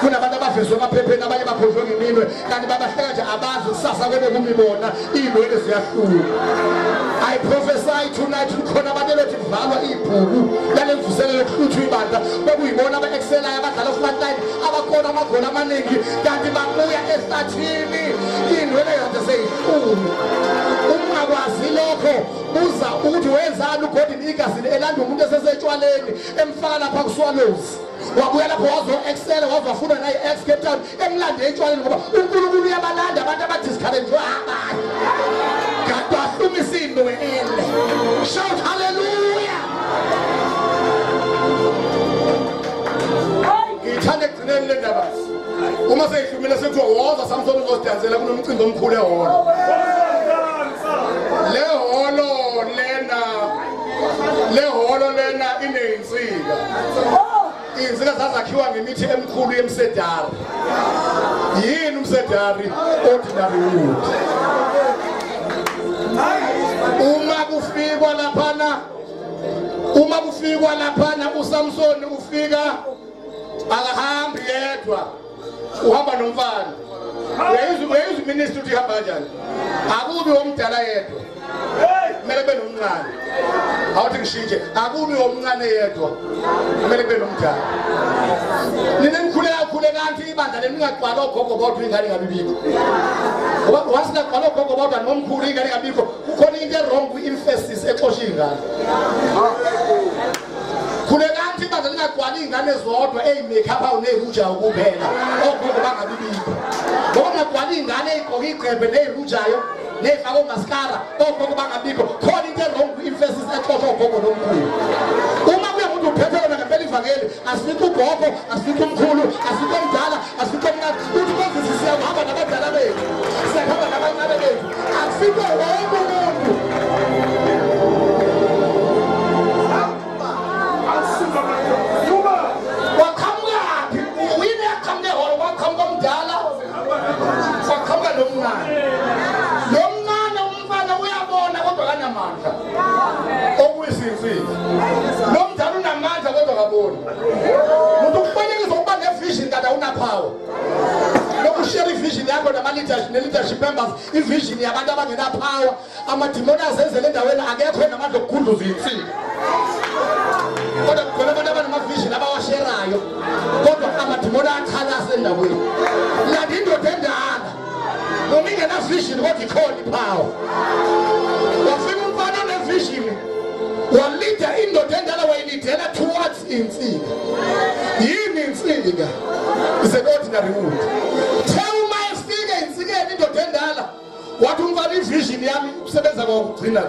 kunabantu abavezwe emaphepheni abanye baphozwe ngeminwe kanti babahleka nje abazi kusasa kwebe kumibona inwele ziyahluka I prophesy tonight khona abantu bethi valwa ibhuku lalemvuselelo kuhluthwa ibandla bekuyibona aba-excelayo abadlala frontline abakhona amagoli amaningi kanti babuya ehlathini inwele yonke seyihluka ungakwazi lokho buza ukuthi wenzani uGordon igazini elanda umuntu esesetshwaleni emfaka lapha kuSwallows wabuya lapho wazo-excela wazwafuna naye ex-Cape Town emlande etshwaleni ngoba uNkulunkulu uyabalanda abantu abadiscouraged abanye kanti wahlumisa indwele shout hallelujah ngithanda ekugcineni le ndaba uma seyihlumile sekuthiwa woza Samsoni uzosidansela kunomcimbi omkhulu ehholo lehholo lena ineyinsika insika zazakhiwa ngemithi emkhulu yemsedari yini umsedari ordinary wood uma kufikwa laphana uSamsoni ufika akahambi yedwa uhamba nomfana uyayizwa ministry uthi ihamba kanjani akubi omdala yedwa kumele kube nomncane awuthi ngishintshe akubi omncane yedwa kumele kube nomdala nina nikhule kakhulu kanti ibandla leningagcwala ogogo bodwa ingane ngabibikho ngoba wasingagcwala ogogo bodwa nomkhulu ingane ngabikho kukhona into wrong kwi-emphasis exosha ingane khule kanti ibandla lingagcwala ingane zodwa make-up awuneruja ukuphela ogogo bangabibikho ngoba ngagcwala ingane eyigqoka igqebhe neyirujayo neyifaka omaskara ogogo bangabikho khona into wrong kwi-emphasis exosha ogogo nomkhulu uma kuye umuntu uphethe yona ngempela ivangeli asikho ugogo asikho umkhulu asikho omdala asikho omncane uthi konke siyahamba nabadala bethu siyahamba nabancane bethu asikho wonke umuntu wakhamukaphi uyini yakhamule holo wakhamuka omdala wakhamuka nomncane nomncane umfana uyabona kodwa kanamandla okuyisinzile nomdala unamandla kodwa kaboni umuntu ukufanekisa ukuba nevision kanti awunapower lokushare ivision yakho nama-leadership members ivision yabantu abangenapower amadimoni azenzele endaweni akekho enamandla okukhunduza iy'nsika kodwa kukhona abantu abanamavision abawasherayo kodwa amadimoni ayakhalasa endaweni landi indoda endala noma ingenavision kodwa ikhona ipower wafika umfana onevision walida indoda endala wayilidela towards insika yini insika is an ordinary wood uma efika insikeni indoda endala wathi umfana ivision yami usebenza ngokugcina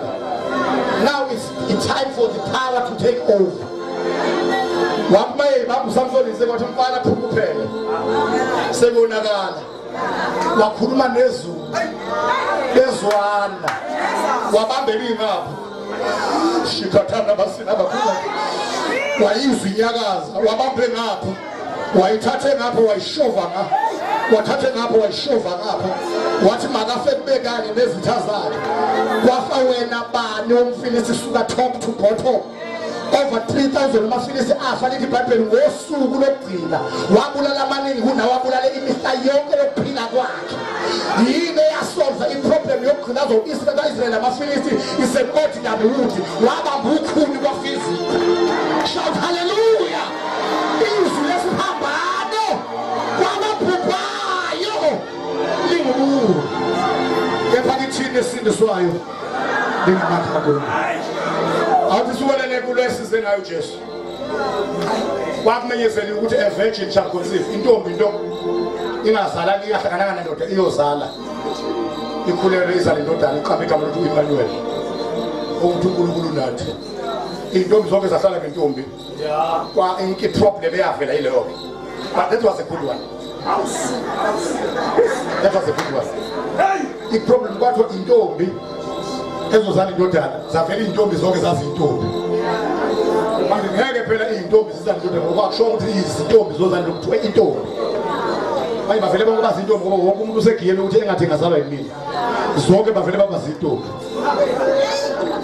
now it's time for the power to take over wakumaye babusamfonise kwathi umfana phuphuphele sebonakala wakhuluma nezulu bezwana wabambela ingapho shikathana basina bakhulu wayizwa inyakaza wabambe ngapho wayithathe ngapho wayishova ngapho wathathe ngapho wayishova ngapho wathi makafe kubekanye nezitha zakhe wafa wena bani umfilisi suka top to bottom over 3,000 amafilisi afa lithi iBhayibheli ngosuku lokugcina wabulala amaningi kunawabulale imihla yonke yokuphila kwakhe yini yasolva iproblem yokugcina Israel amafilisi is an ordinary wood wabamba ukhuni kwafiziki shout hallelujah izwi lesiphambano kwababhubhayo lingumuntu kepha kithini esindiswayo lingamakhakhulu awuthi siwelele kulo esize ngayo Jesu wakumenyezela ukuthi a virgin shall conceive intombi into ingazala iyahlangana nendoda iyozala ikhulelwe izale indodana iqhamuka igama lokuthi uEmmanuel ukuthi uNkulunkulu nathi intombi zonke zahlala ngentombi kwa inki problem eyavela yileyo but that was a good one that was a good one the problem kwathiwa intombi ezozala indodana zavela intombi zonke zazintombi manje ngeke phela intombi zizala indodana ngoba kusho ukuthi izintombi zozala lokuthiwa intombi manje bavele bonke bazintombi ngoba wonke umuntu usegiyeni ukuthi engathi ngazalwa yimini zonke bavele babazintombi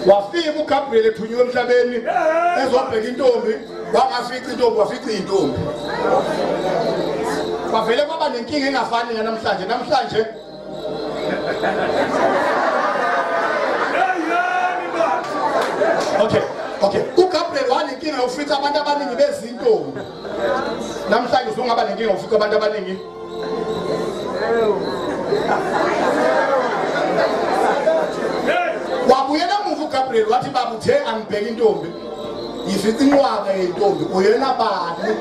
wafika uGabriel ethunywe emhlabeni ezobheka intombi wangafica intombi wafica intombi bavele kwaba nenkinga engafani namhlanje Okay. uGabriel wanenkinga yokufica abantu abaningi bezintombi namhlanje usungaba nenkinga yokufica abantu abaningi wabuyela muva uGabriel wathi babuthe angibheka intombi yifica inqwaba yentombi uyena bani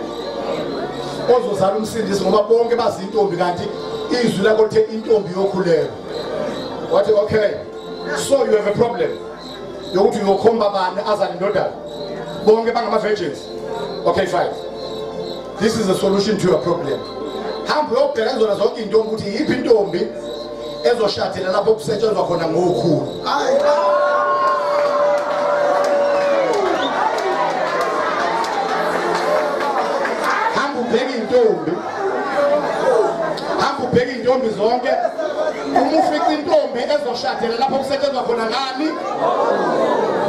ozozala umsindisi ngoba bonke bazintombi kanti izwi lakho lithe intombi yokhuleka wathi okay so you have a problem yokuthi uyokhomba bani azale indodana bonke bangama virgins okay fine this is a solution to your problem hamba uyobheka zona zonke intombi ukuthi yiphi intombi ezoshadela lapho kusetshenzwa khona ngokhulu hamba ubheka intombi zonke uma ufica intombi ezoshadela lapho kusetshenzwa khona ngani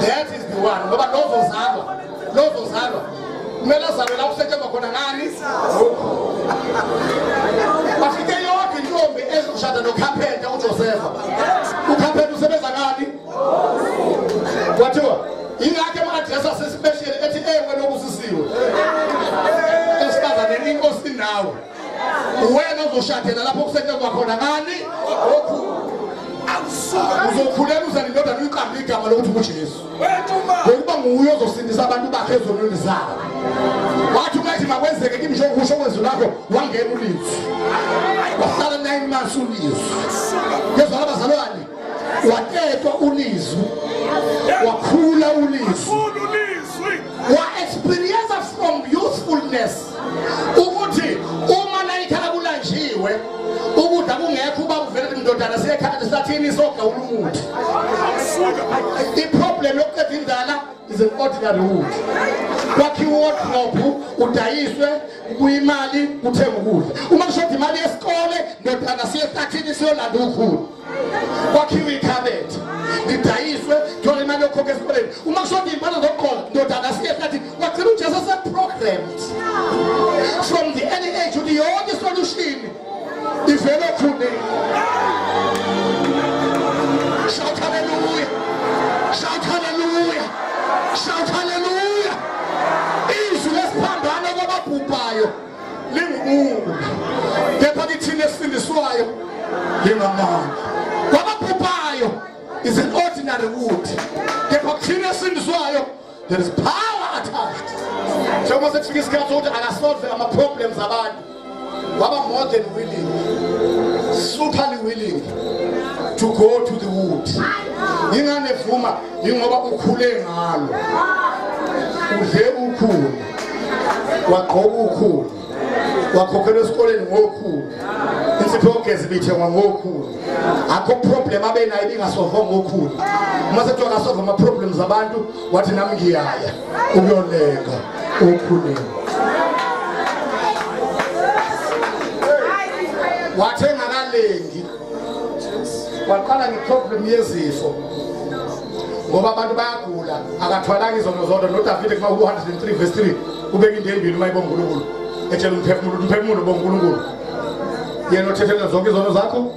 that is the one ngoba lozozalwa kumele azalwe lapho kusetshenzwa khona ngani bafike yonke intombi ezoshada noKhapenta uJosefa uKhapenta usebenza ngani wena uzoshadela lapho kusetshenzwa khona ngani uzokhulela uzana indodana uyiqambe igama lokuthi uJesu ngokuba nguye ozosindisa abantu bakhe ezonweni zabo wathi ukathi makwenzeke kimi njengokusho kwezwi lakho wangena ulizwi wahlala 9 months ulizwi ngezwa abazalwane watetwa ulizwi wakhula ulizwi wa experience from youthfulness ukuthi uma nayikhala kulanjiwe ukuthi akungekho uba uvele indodana siyekhaya sisathini sogawula umuthi iproblem yokuqeda indala is an ordinary wood kwakhiwa wardrobe udayiswe kuyimali uthenga ukudla uma kushoda imali yesikole ndodana siyesathini siyolanda ukudla kwakhiwa ikhabethi lidayiswe thola imali yokhokha esikoleni uma kushoda impahla zokugqoka ndodana siyesathini wagcina uJesu programmed from the early age to the only solution ivele khune. Shout hallelujah, shout hallelujah, shout hallelujah. Izwi lesiphambano kwababhubhayo lingumuntu kepha lithini esindiswayo lingamandla. Kwababhubhayo is an ordinary wood kepha kuthini esindiswayo there is power attached. Njengoba sekufika isikhathi sokuthi akasolve ama-problems abantu waba more than willing, superly willing to go to the wood. Ingane vuma ingoba ukhule ngalo udle ukhulu waqoka ukhulu wakhokhela esikoleni ngokhulu insipho ogezi bithengwa ngokhulu akho problem abenayo ingasolve ngokhulu uma sekuthiwa ngasolve ama problems abantu wathi nami ngiyaya ukuyoleka okhuleni wathenga kalengi waqala ngeproblem yezifo ngoba abantu bayagula akathwalanga izono zonke noDavide kuma 103 verse 3 ubeka into embili uma ibonga uNkulunkulu etshela umphefumulo bonga uNkulunkulu yena othethela zonke izono zakho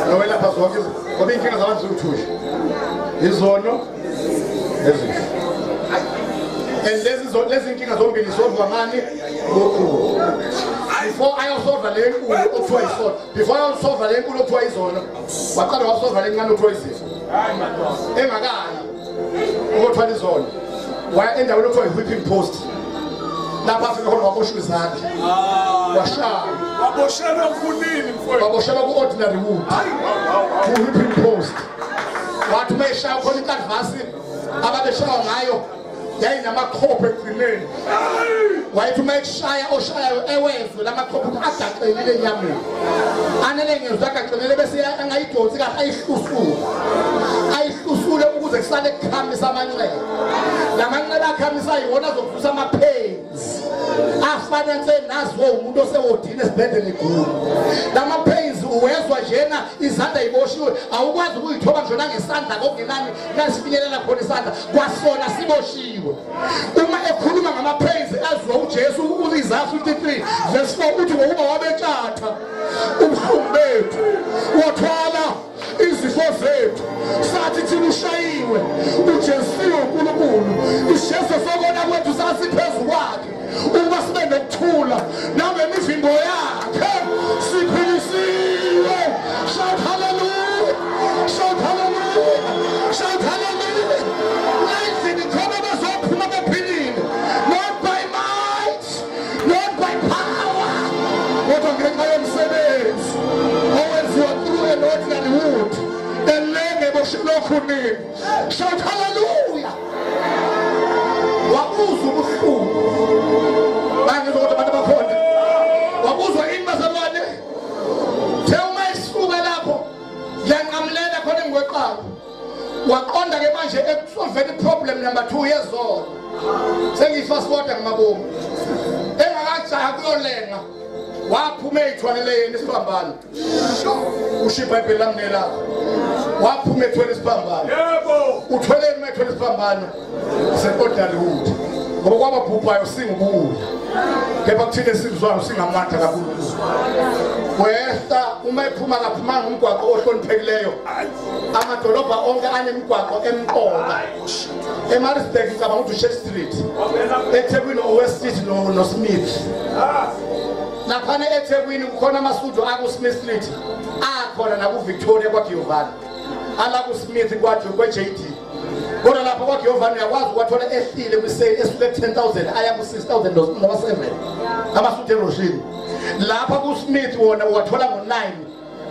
nowelapha zonke ngoba inkinga zabantu zokuthusha izono ezifo and lezi inkinga zombili zodwa ngani ngokhulu. Before I solve the lenkulu okuthiwa isono before I solve the lenkulu okuthiwa izono waqala wasolve lencane okuthiwa izifo engakayi ukuthwala izono waya endaweni okuthiwa i-whipping post lapha afika khona waboshwa izandla washaya waboshelwa kunini mfowethu waboshelwa ku-ordinary wood ku-whipping post wathi uma eshaya khona ikanvasi ababeshawa ngayo yayinamakhopho ekugcineni wayethi uma ekushaya oshayayo ewezwe lamakhopho agaqelile enyameni anele ngezwi agaqelile bese angayidonsi kahle ayihlusule ukuze kusale kukhamisa amanxeba lamanxeba akhamisa yiwona azovusa ama-pains afana naziwo umuntu osewodini esibhedlela egula lama-pains uwezwa njena izandla yiboshiwe awukwazi ukuyithoba njona ngesandla kokungenani nasifinyelela khona isandla kwasona siboshiwe uma ekhuluma ngama-pains aziwa uJesu u-Isaiah 53 verse 4 uthi ngokuba wabetshatha ubuhlungu bethu wathwala izifo zethu sathi thina ushayiwe uJesu uNkulunkulu isijesu sokona kwethu sasiphezu kwakhe ukuba sibe nokuthula nangemivimbo yakhe siphilisiwe. Shout hallelujah, shout hallelujah, shout hallelujah. Life in the corner zophuma bephilile not by might not by power kodwa ngenxa yomsebenzi owenziwa through an ordinary wood elenge boshelwa khunini. Shout hallelujah. Wabuzwa ubuhlungu bangizokuthi abantu bakhona wabuzwa ini bazalwane the uma isifuka lapho yanqamulela khona engweqala waqonda ke manje ekusolveni problem number 2 yezono sengifast forward ngamabomu engakajaha kuyolenga waphuma eyithwalele yena isiphambano ushipha iBhayibheli lamnela waphuma ethwele isiphambano yebo uthweleni methwele isiphambano se-ordinary wood ngoba kwababhubhayo singubuya kepha kuthina esizwayo singamandla kakhulu wehla uma ephuma kaphumanga umgwaqo ohloniphekileyo amadolobha onke anemigwaqo emqoka eMaritzburg ngicabanga ukuthi uChurch Street eThekwini oWest Street noSmith laphana eThekwini kukhona amasuthu akuSmith Street akhona nakuVictoria kwaGiovanni ala kuSmith kwaJD kodwa lapha kwaGiovanni uyakwazi ukwathola ehlile kwisale esuke 10,000 aya ku 6,000 noma 7 amasuthu eRoshini lapha kuSmith wona uwathola ngo9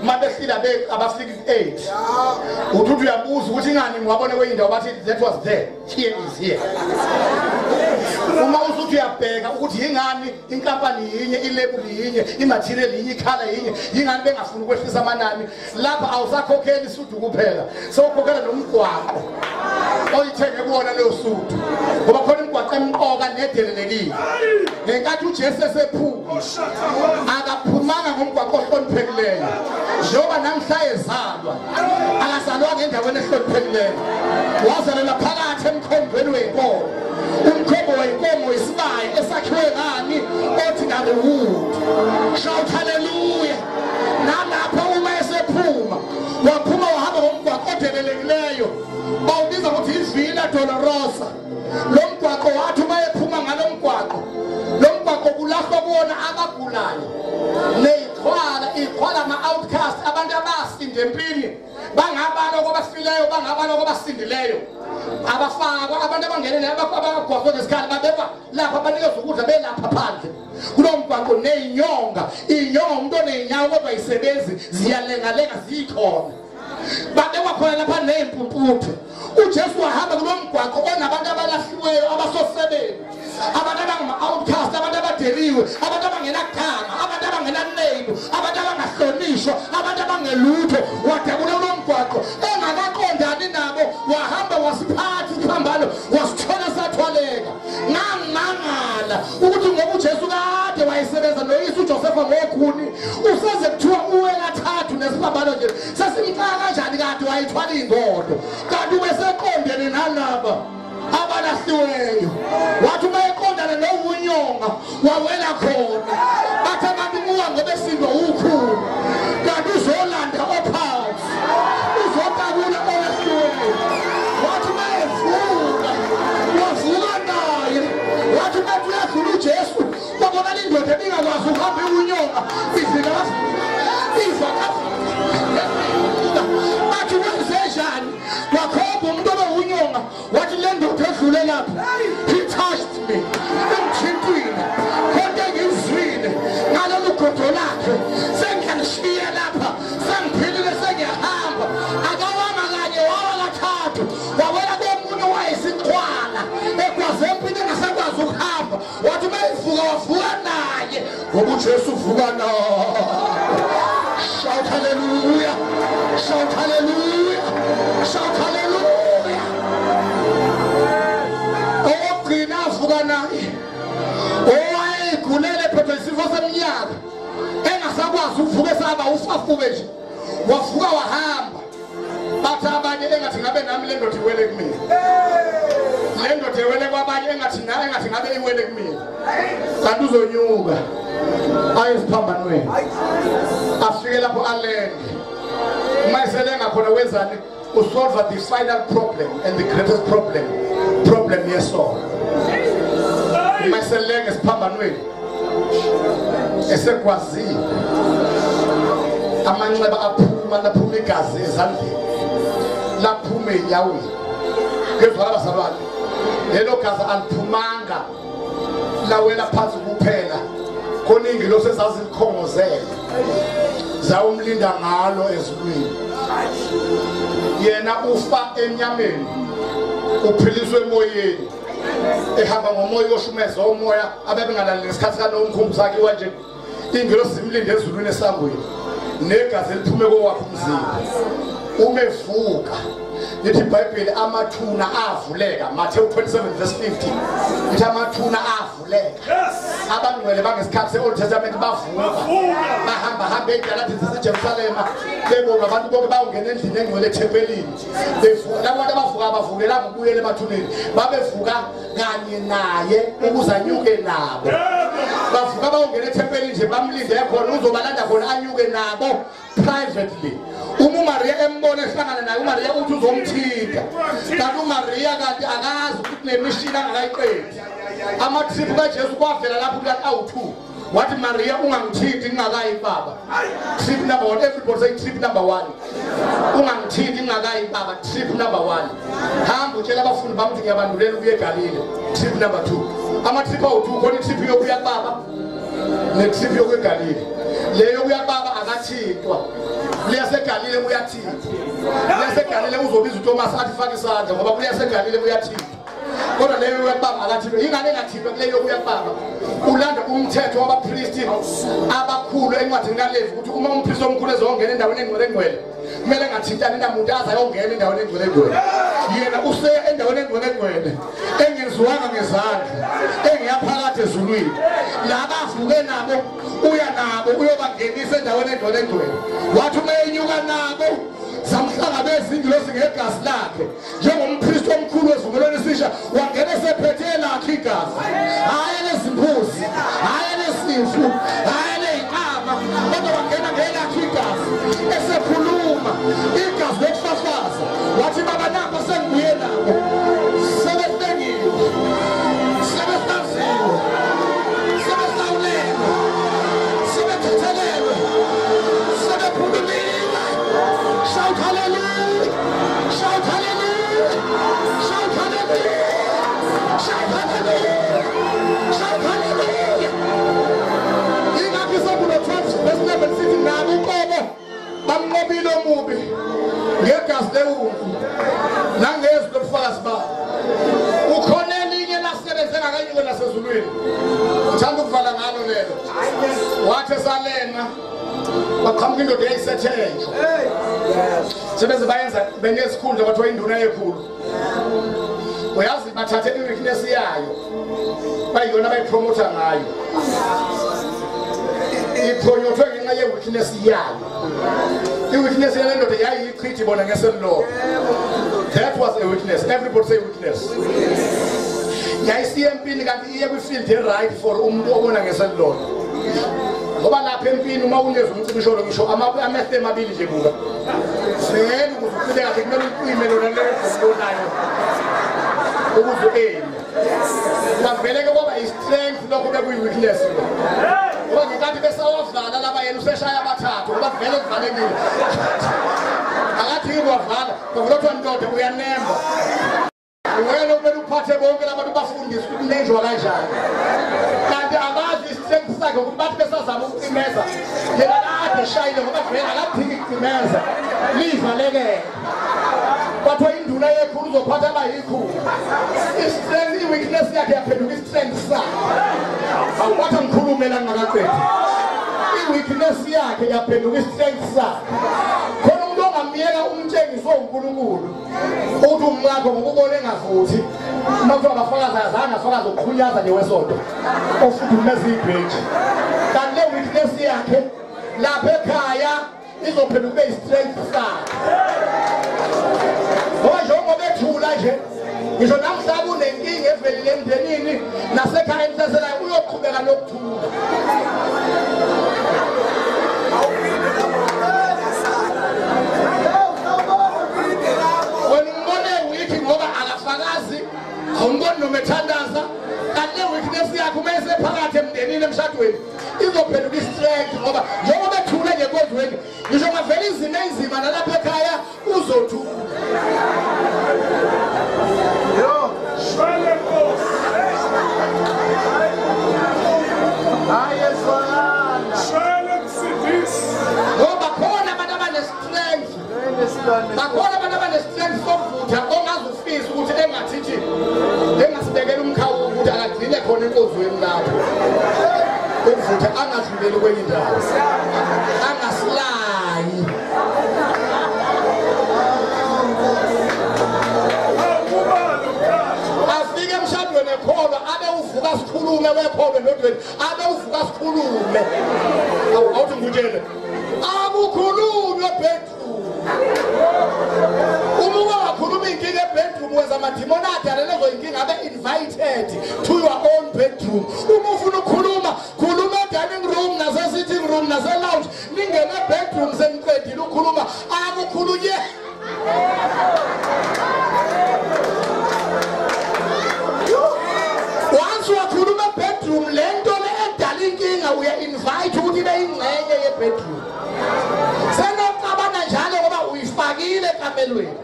mabehlila abafiki 8 uthuthi uyabuza ukuthi ingani ngwabone kweyindawo bathi that was there here is here uma usuthi uyabheka ukuthi yingani inkampani yinye ilabel yinye imaterial yinye ikhala yinye yingani bengafuni ukwehlisa amanani lapha awusakhokheli isuthu kuphela sewukhokhela nomgwaqo oyithenge kuona leyo suthu ngoba khona imigwaqo emqoka nedelelekile ngenkathi uJesu esephuma akaphumanga ngomgwaqo ohloniphekileyo njengoba namhla ezalwa akazalwa ngendaweni ehloniphekileyo wazalela phakathi emkhombeni weyinkomo umkhombo weyinkomo isibaya esakhiwe ngani ordinary wood shout hallelujah nalapha uma esephuma waphuma wahamba ngomgwaqo odelelekileyo bawubiza ukuthi iVilla Dolorosa lo mgwaqo wathi uma ephuma ngalo mgwaqo lo mgwaqo kulahlwa kuona abagulayo ikhwala ama-outcast abantu abasinda empini bangabalo kwabafileyo bangabalo kwabasindileyo abafakwa abantu abangene abagwaqwe ngesikhathi babekwa lapha abanikeza ukudla belapha phandle kulo mgwaqo neyinyonga umuntu oneyinyawo kodwa isebenzi ziyalengalenga zikhona babekwa khona lapha neyimpumputhe uJesu wahamba kulo mgwaqo onabantu abalahliweyo abasosebeni abantu abangama-outcast abantu abadeliwe abantu abangenakhanga abantu abangenaneibu abantu abangahlonishwa abantu abangelutho wadabula kulo mgwaqo engakaqondani nabo wahamba wasiphatha isiphambano wasithola sathwaleka ngangala ukuthi ngoba uJesu kade wayesebenza noyise uJosefa ngokhuni useze kuthiwa uwe kathathu nesiphambano nje sesimcaka kanjani kade wayithwala ingodo kanti ubeseqondene nalaba abalahliweyo wathi uma eqondana novunyonga wawela khona bathi abantu muwa ngobesindwa ukhulu kanti uzolanda ophansi uzotabula olahliweyo wathi uma evuka wavuka naye wathi uma kuyadlula uJesu babona indoda ebingakwazi ukuhamba ivunyonga bathi wenzenjani wakhomba umuntu obevunyonga wathi le ndoda edlule lapha he touched me emthintwini konke engizwile ngalolu godo lakhe sengiyanishiya lapha sengiphilile sengiyahamba akawama kanye wawa kathathu wawela komunye wayesiqhwala ekwazi empini engasakwazi ukuhamba wathi uma evuka wavuka naye ngoba uJesu uvuka naye shout hallelujah shout hallelujah shout hallelujah ogcina avuka naye owayegulele phethwe isifo seminyaka engasakwazi ukuvuka esaba ufafube nje wavuka wahamba bathi abanye engathi ngabe nami le ndoda iwele kumina le ndoda iwele kwabanye engathi ngabe iwele kumina kanti uzonyuka ayesiphambanweni afike lapho alenge uma eselenga khona wenzani usolve the final problem and the greatest problem yesoul uma eselenga esiphambanweni esekwazile amanxeba aphuma igazi ezandleni laphume enyaweni ngezwa abazalwane lelo gazi aliphumanga lawela phansi kuphela koningi losezazi likhongozele zawumlinda ngalo ezulwini yena ufa enyameni uphiliswe emoyeni ehamba ngomoya oshumeza umoya abebengalaleli ngesikhathi kaNomkhumbi sakhe wanje ingelo simlinde ezulwini esangweni negazi eliphume kowakhe umzimba umevuka lithi iBhayibheli amathuna avuleka Matthew 27:50 lithi amathuna avuleka abangcwele bangesikhathi seOld Testament bavuka bahamba eGalathi eJerusalem bebona abantu bonke bawungena endlini engcwele eThempelini bevuka labo bantu abavukela ngokubuyela emathuneni babevuka kanye naye ukuze anyuke nabo bavuka bawungena eThempelini nje bamlinde khona uzobalanda khona anyuke nabo privately uMaria embona ehlangana naye uMaria uthi uzomthinta kanti uMaria kanti akazi ukuthi nemishini angakayiqedi amatrip kaJesu kwavela lapho kuyathi awu2 wathi Maria ungangithinti ngingakayi baba. Trip number 1, everybody say trip number 1. Ungangithinti ngingakayi baba, trip number 1. Hamba utshela abafundi bami ukuthi ngiyabandulela ukuya eGalile, trip number 2. Ama trip awu2 khona itrip yokuya baba ne trip yokuya eGalile. Leyo kuya baba akathintwa. Leya seGalile uyathintwa. Leya seGalile uzobiza uThomas athi faka isandla ngoba kuleya seGalile uyathintwa. Kodwa leyo yokubaba akathintwa. Ingane engathintwa kuleyo yokubaba. Ulanda umthetho wabapriest abakhulu encwadini kaLevi ukuthi uma umpriest omkhulu ezongena endaweni engcwele kumele ngathintana namuntu azayongena endaweni engcwele. Yena useya endaweni engcwele engenziwanga ngezandla engiyaphakathi ezulwini. Laba avuke nabo uya nabo uyobangenisa endaweni engcwele. Wathi uma enyuka nabo samhlangabeza ingilosi ngegazi lakhe njengompriest omkhulu wesivumelwano esisha wangena esephethe lakhe igazi. Hayi lezimbuzi, hayi lezimvu, hayi leyinqama, kodwa wangena ngelakhe igazi esekhuluma igazi lokufafaza. Wathi baba nabo sengibuye nabo sebehlengiwe, sebehlaziwe, sebehlawulelwe, sebethethelelwe, sebekhululiwe. Shout hallelujah! Shout hallelujah! Shout hallelujah! Shout hallelujah! Shout hallelujah! Ingakho isabulo 12 verse 11 sithi nabo uqobo bamnqobile omubi ngegazi lewumfu nangezwi lobufakazi babo. Ukhona elinye lasebenze ngakanyuke nasezulwini. Ngithanda ukuvala ngalo lelo. Wathi esalena baqhamuka indoda eyayisethenjwa. Sebeze bayenza benesikhundla kwathiwa induna ekhulu. Uyazi bathathe i-weakness yayo bayiyona bayipromota ngayo. Iphonyothwe ngenxa ye-weakness yayo. I-weakness yale ndoda yayiyichithi bona ngeselilo. That was a weakness. Everybody say weakness. Yayisiya empini kanti iye kwi-field right for umuntu obona ngeselilo. Ngoba lapha empini uma unyezwe umcibisholo ngisho amehlo emabili nje buka. Sengene ukuze kahle kumele uqime lona leyo ukuze kwavele ke kwaba i-strength lokho bekuyi-weakness. Ngoba ngenkathi besawavala laba yena useshaya abathathu ngoba vele kuvalekile. Akathi ikwavala ngoba lo ndoda uyanemba. Wena kumele uphathe bonke labantu bafundiswe ukuthi lenjwa kanjani. Kanti abazi istrength sakhe ukuthi bathi besazama ukucimeza yena kade shayile ngoba vele akaphiki ukucimeza livalekele. Kwathiwa induna yekhulu uzophatha abayikhulu. Istrength i-weakness yakhe yaphenduka istrength sakhe. Awukwatha ngikhulume la ngakaqedi. I-weakness yakhe yaphenduka istrength sakhe. Khona umuntu ongamyeka umtshengisi wonkulunkulu uthi umngakho ngokubona engavuthi uma kuthiwa abafakazi azange afakazi ukukhunyaza nje wesonto ofuthi umeza ibheji. Kanti le weakness yakhe lapha ekhaya izophenduka kube i-strength sakhe. Ngoba njengoba bethula nje ngisho namhlanje unenkinga evelile emndenini nasekhaya emsaselayo uyoqhubeka nokuthula. Ngoba akafakazi awumboni noma ethandaza kanti le weakness yakhe uma esephakathi emndenini emshadweni izophenduka i-strength ngoba njengoba ethule nje kodweni ngisho ngavela izimo enzima nalapha ekhaya uzothula. Ngoba khona abantu abane-strength. Bakhona abantu abane-strength sokuvutha ongazufisa ukuthi engathithi engasibekela umkhawulo ukuthi akagcine khona enkozweni lapho. Ukuvutha angadluleli kwenye indawo. Angasilayi. Afike emshadweni ekholwa abe uvuka sikhulume wekholwe nodweni abe uvuka sikhulume. Awuthi ngikutshele. Akukhulunywe bedroom. Uma wakhuluma inkinga ebedroom wenza amadimoni adala lezo inkinga abe invited to your own bedroom. Uma ufuna ukukhuluma khuluma e-dining room nase-sitting room nase-lounge ningene e-bedroom seniqedile ukukhuluma akukhulunye. Once wakhuluma e-bedroom lento le edala inkinga uya ebedroom. Senokabana njalo ngoba uyifakile ekamelweni.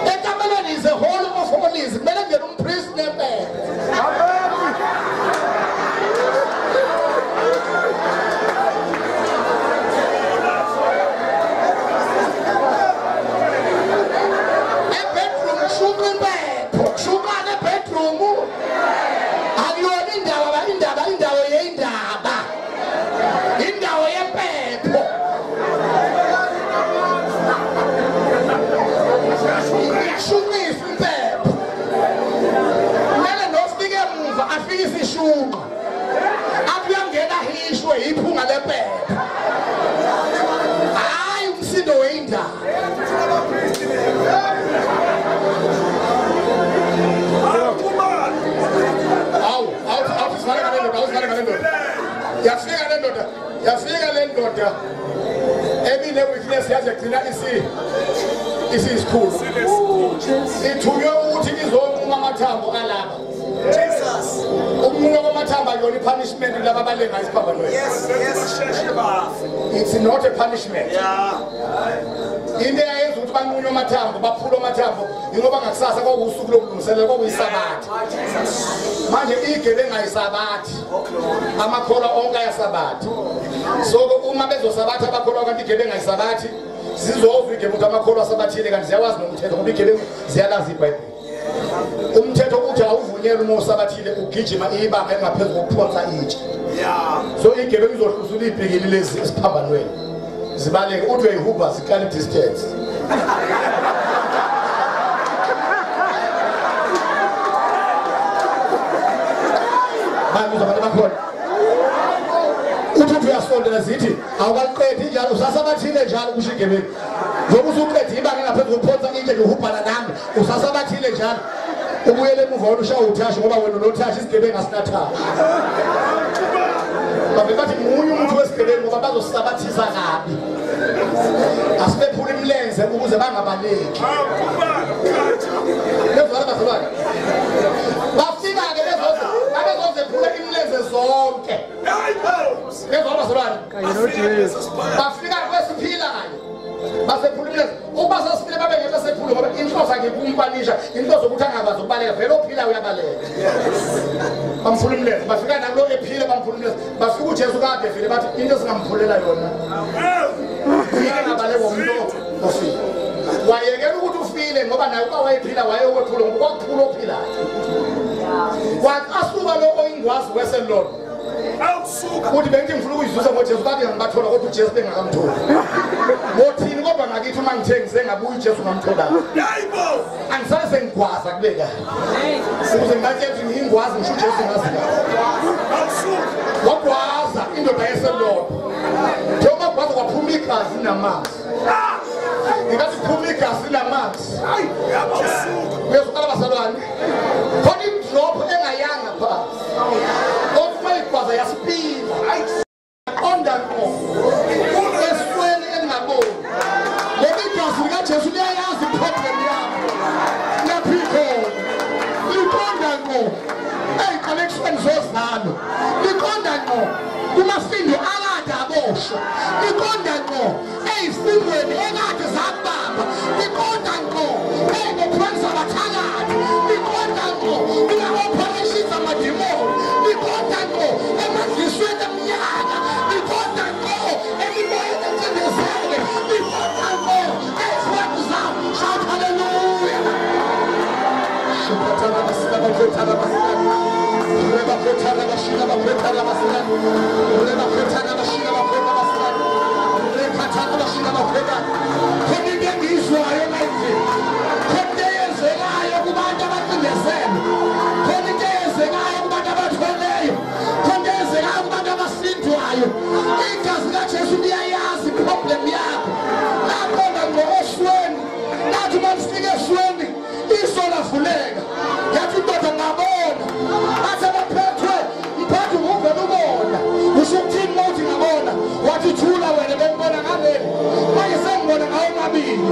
Ekamelweni is a hole of holies. Kumele ngene umpriest nepele. Ebedroom shuka impepho, shuka nebedroom. Akuyona indawo yendaba. Indawo yempepho. Yashumisa impepho. Kumele nofike emuva afike isishunqa. Akuyangena hishwe iphunga lempepho. Hayi umsindo wendaba. Yafika le ndoda ebile weakness yaze gcina isikhulu ithunywe ukuthi izonquma amathambo alapha Jesus umunwe wamathambo ayona ipunishment laba balenga isiphambanweni. Yes it's not a punishment. Into eyenza ukuthi banqunywe amathambo baphula amathambo ingoba ngakusasa kwakusuku lokulungiselela kwakuyisabathi. Manje igebenga yisabathi amakholwa onke ayasabathi. So uma bezosabatha abakholwa kanti igebenga yisabathi zizovike ukuthi amakholwa asabathile kanti ziyawazi nomthetho ngoba igebenga ziyalazi iBhayibheli. Umthetho uthi awuvunyelwe uma usabathile ugijima ibanga engaphezulu kokuphonsa itshe. So igebenga izohlusula ibhekile lezi esiphambanweni. Zibaleke uthi uyihuba zikali distance. Bantu zabantu uthi uyasondela zithi awukaqedi njalo usasabathile njalo kusho igebengu. Ngoba usuqedi ibanga engaphezulu kokuphonsa itshe uhubhana nami usasabathile njalo. Ubuyele emuva wena ushawa uthashi ngoba wena unothashi isigebengu asinathashi. Babebathi munye umuntu wesigebengu ngoba bazosisabathisa kabi. Asibephula imilenze ukuze bangabaleki. Lezona bazalwane. Bafika ke babezozephula imilenze zonke. Lezona bazalwane. Bafika kwesiphila kanye. Basephula imilenze. Uba sasiphile babe ngeke sephule ngoba inhloso akhe kumpanisha inhloso ukuthi angabazi ukubaleka vele ophila uyabaleka. Bamphula imilenze bafika nalo ephile bamphula imilenze bafika uJesu kade vele bathi into singamphulela yona. Yike ngabaleka umuntu ofile. Wayekela ukuthi ufile ngoba naye kwawayephila wayewephula ngoba kwakuphula ophilayo. Kwaqasuka lo oyingwazi weselolo. Awusuka uthi bengithi ngifuna ukuyizuza ngoJesu kade ngibathola kodwa uJesu bengakamtholi. Mothini kodwa ngakithi uma ngithengise ngabuya uJesu ngamthola. Hayibo angisale sengigwaza kubeka. Ukuze ngatshela ukuthi ngingwazi ngisho uJesu ngazi. Awusuka wagwaza indoda yeselolo. Njengoba gwaza kwaphuma igazi namanzi. Ngathi phuma igazi namanzi. Hayi yabasuka. Uyezukala basalwane. Khona idrop engayanga phansi. Okufayikwaza yasipila. Onda ngo. Esweni engaboni. Ngoba igazi likaJesu liyayazi problem yakho. Laphiko. Liqonda ngo. Hey connection zozalo. Liqonda ngo. Kumafindo akade aboshwa. Liqonda ngo. Hey singweni ekade zabamba. Liqonda ngo. Hey ngophansi abathakathi. Liqonda ngo. Operation amadimoni. Liqonda ngo. Emazisweni eminyaka. Liqonda ngo. Emimoya ethenjezele. Liqonda ngo. Ezwani zabo. Shout hallelujah. Shukatana basina bakhetana basina. Reba khetana basina bakhetana basina. Reba khetana basina bakhetana basina. Reba khetana basina bakhetana. Konike ngizwayo manje. Konike yenzelayo kubantu abacindezele. Konike yenzelayo kubantu abathweleyo. Konike yenzelayo kubantu abasindwayo. Igazi likaJesu liyayazi problem yakho. Laqonda ngoosweni. Nathi masifike esweni isola vuleka. Yathi indoda ngabona. Bathe baphethwe mphathu nguvela ubona. Usho ukuthini mawuthi ngabona? Wathi thula wena bengibona ngabeni. Manje sengibona ngawo mabili.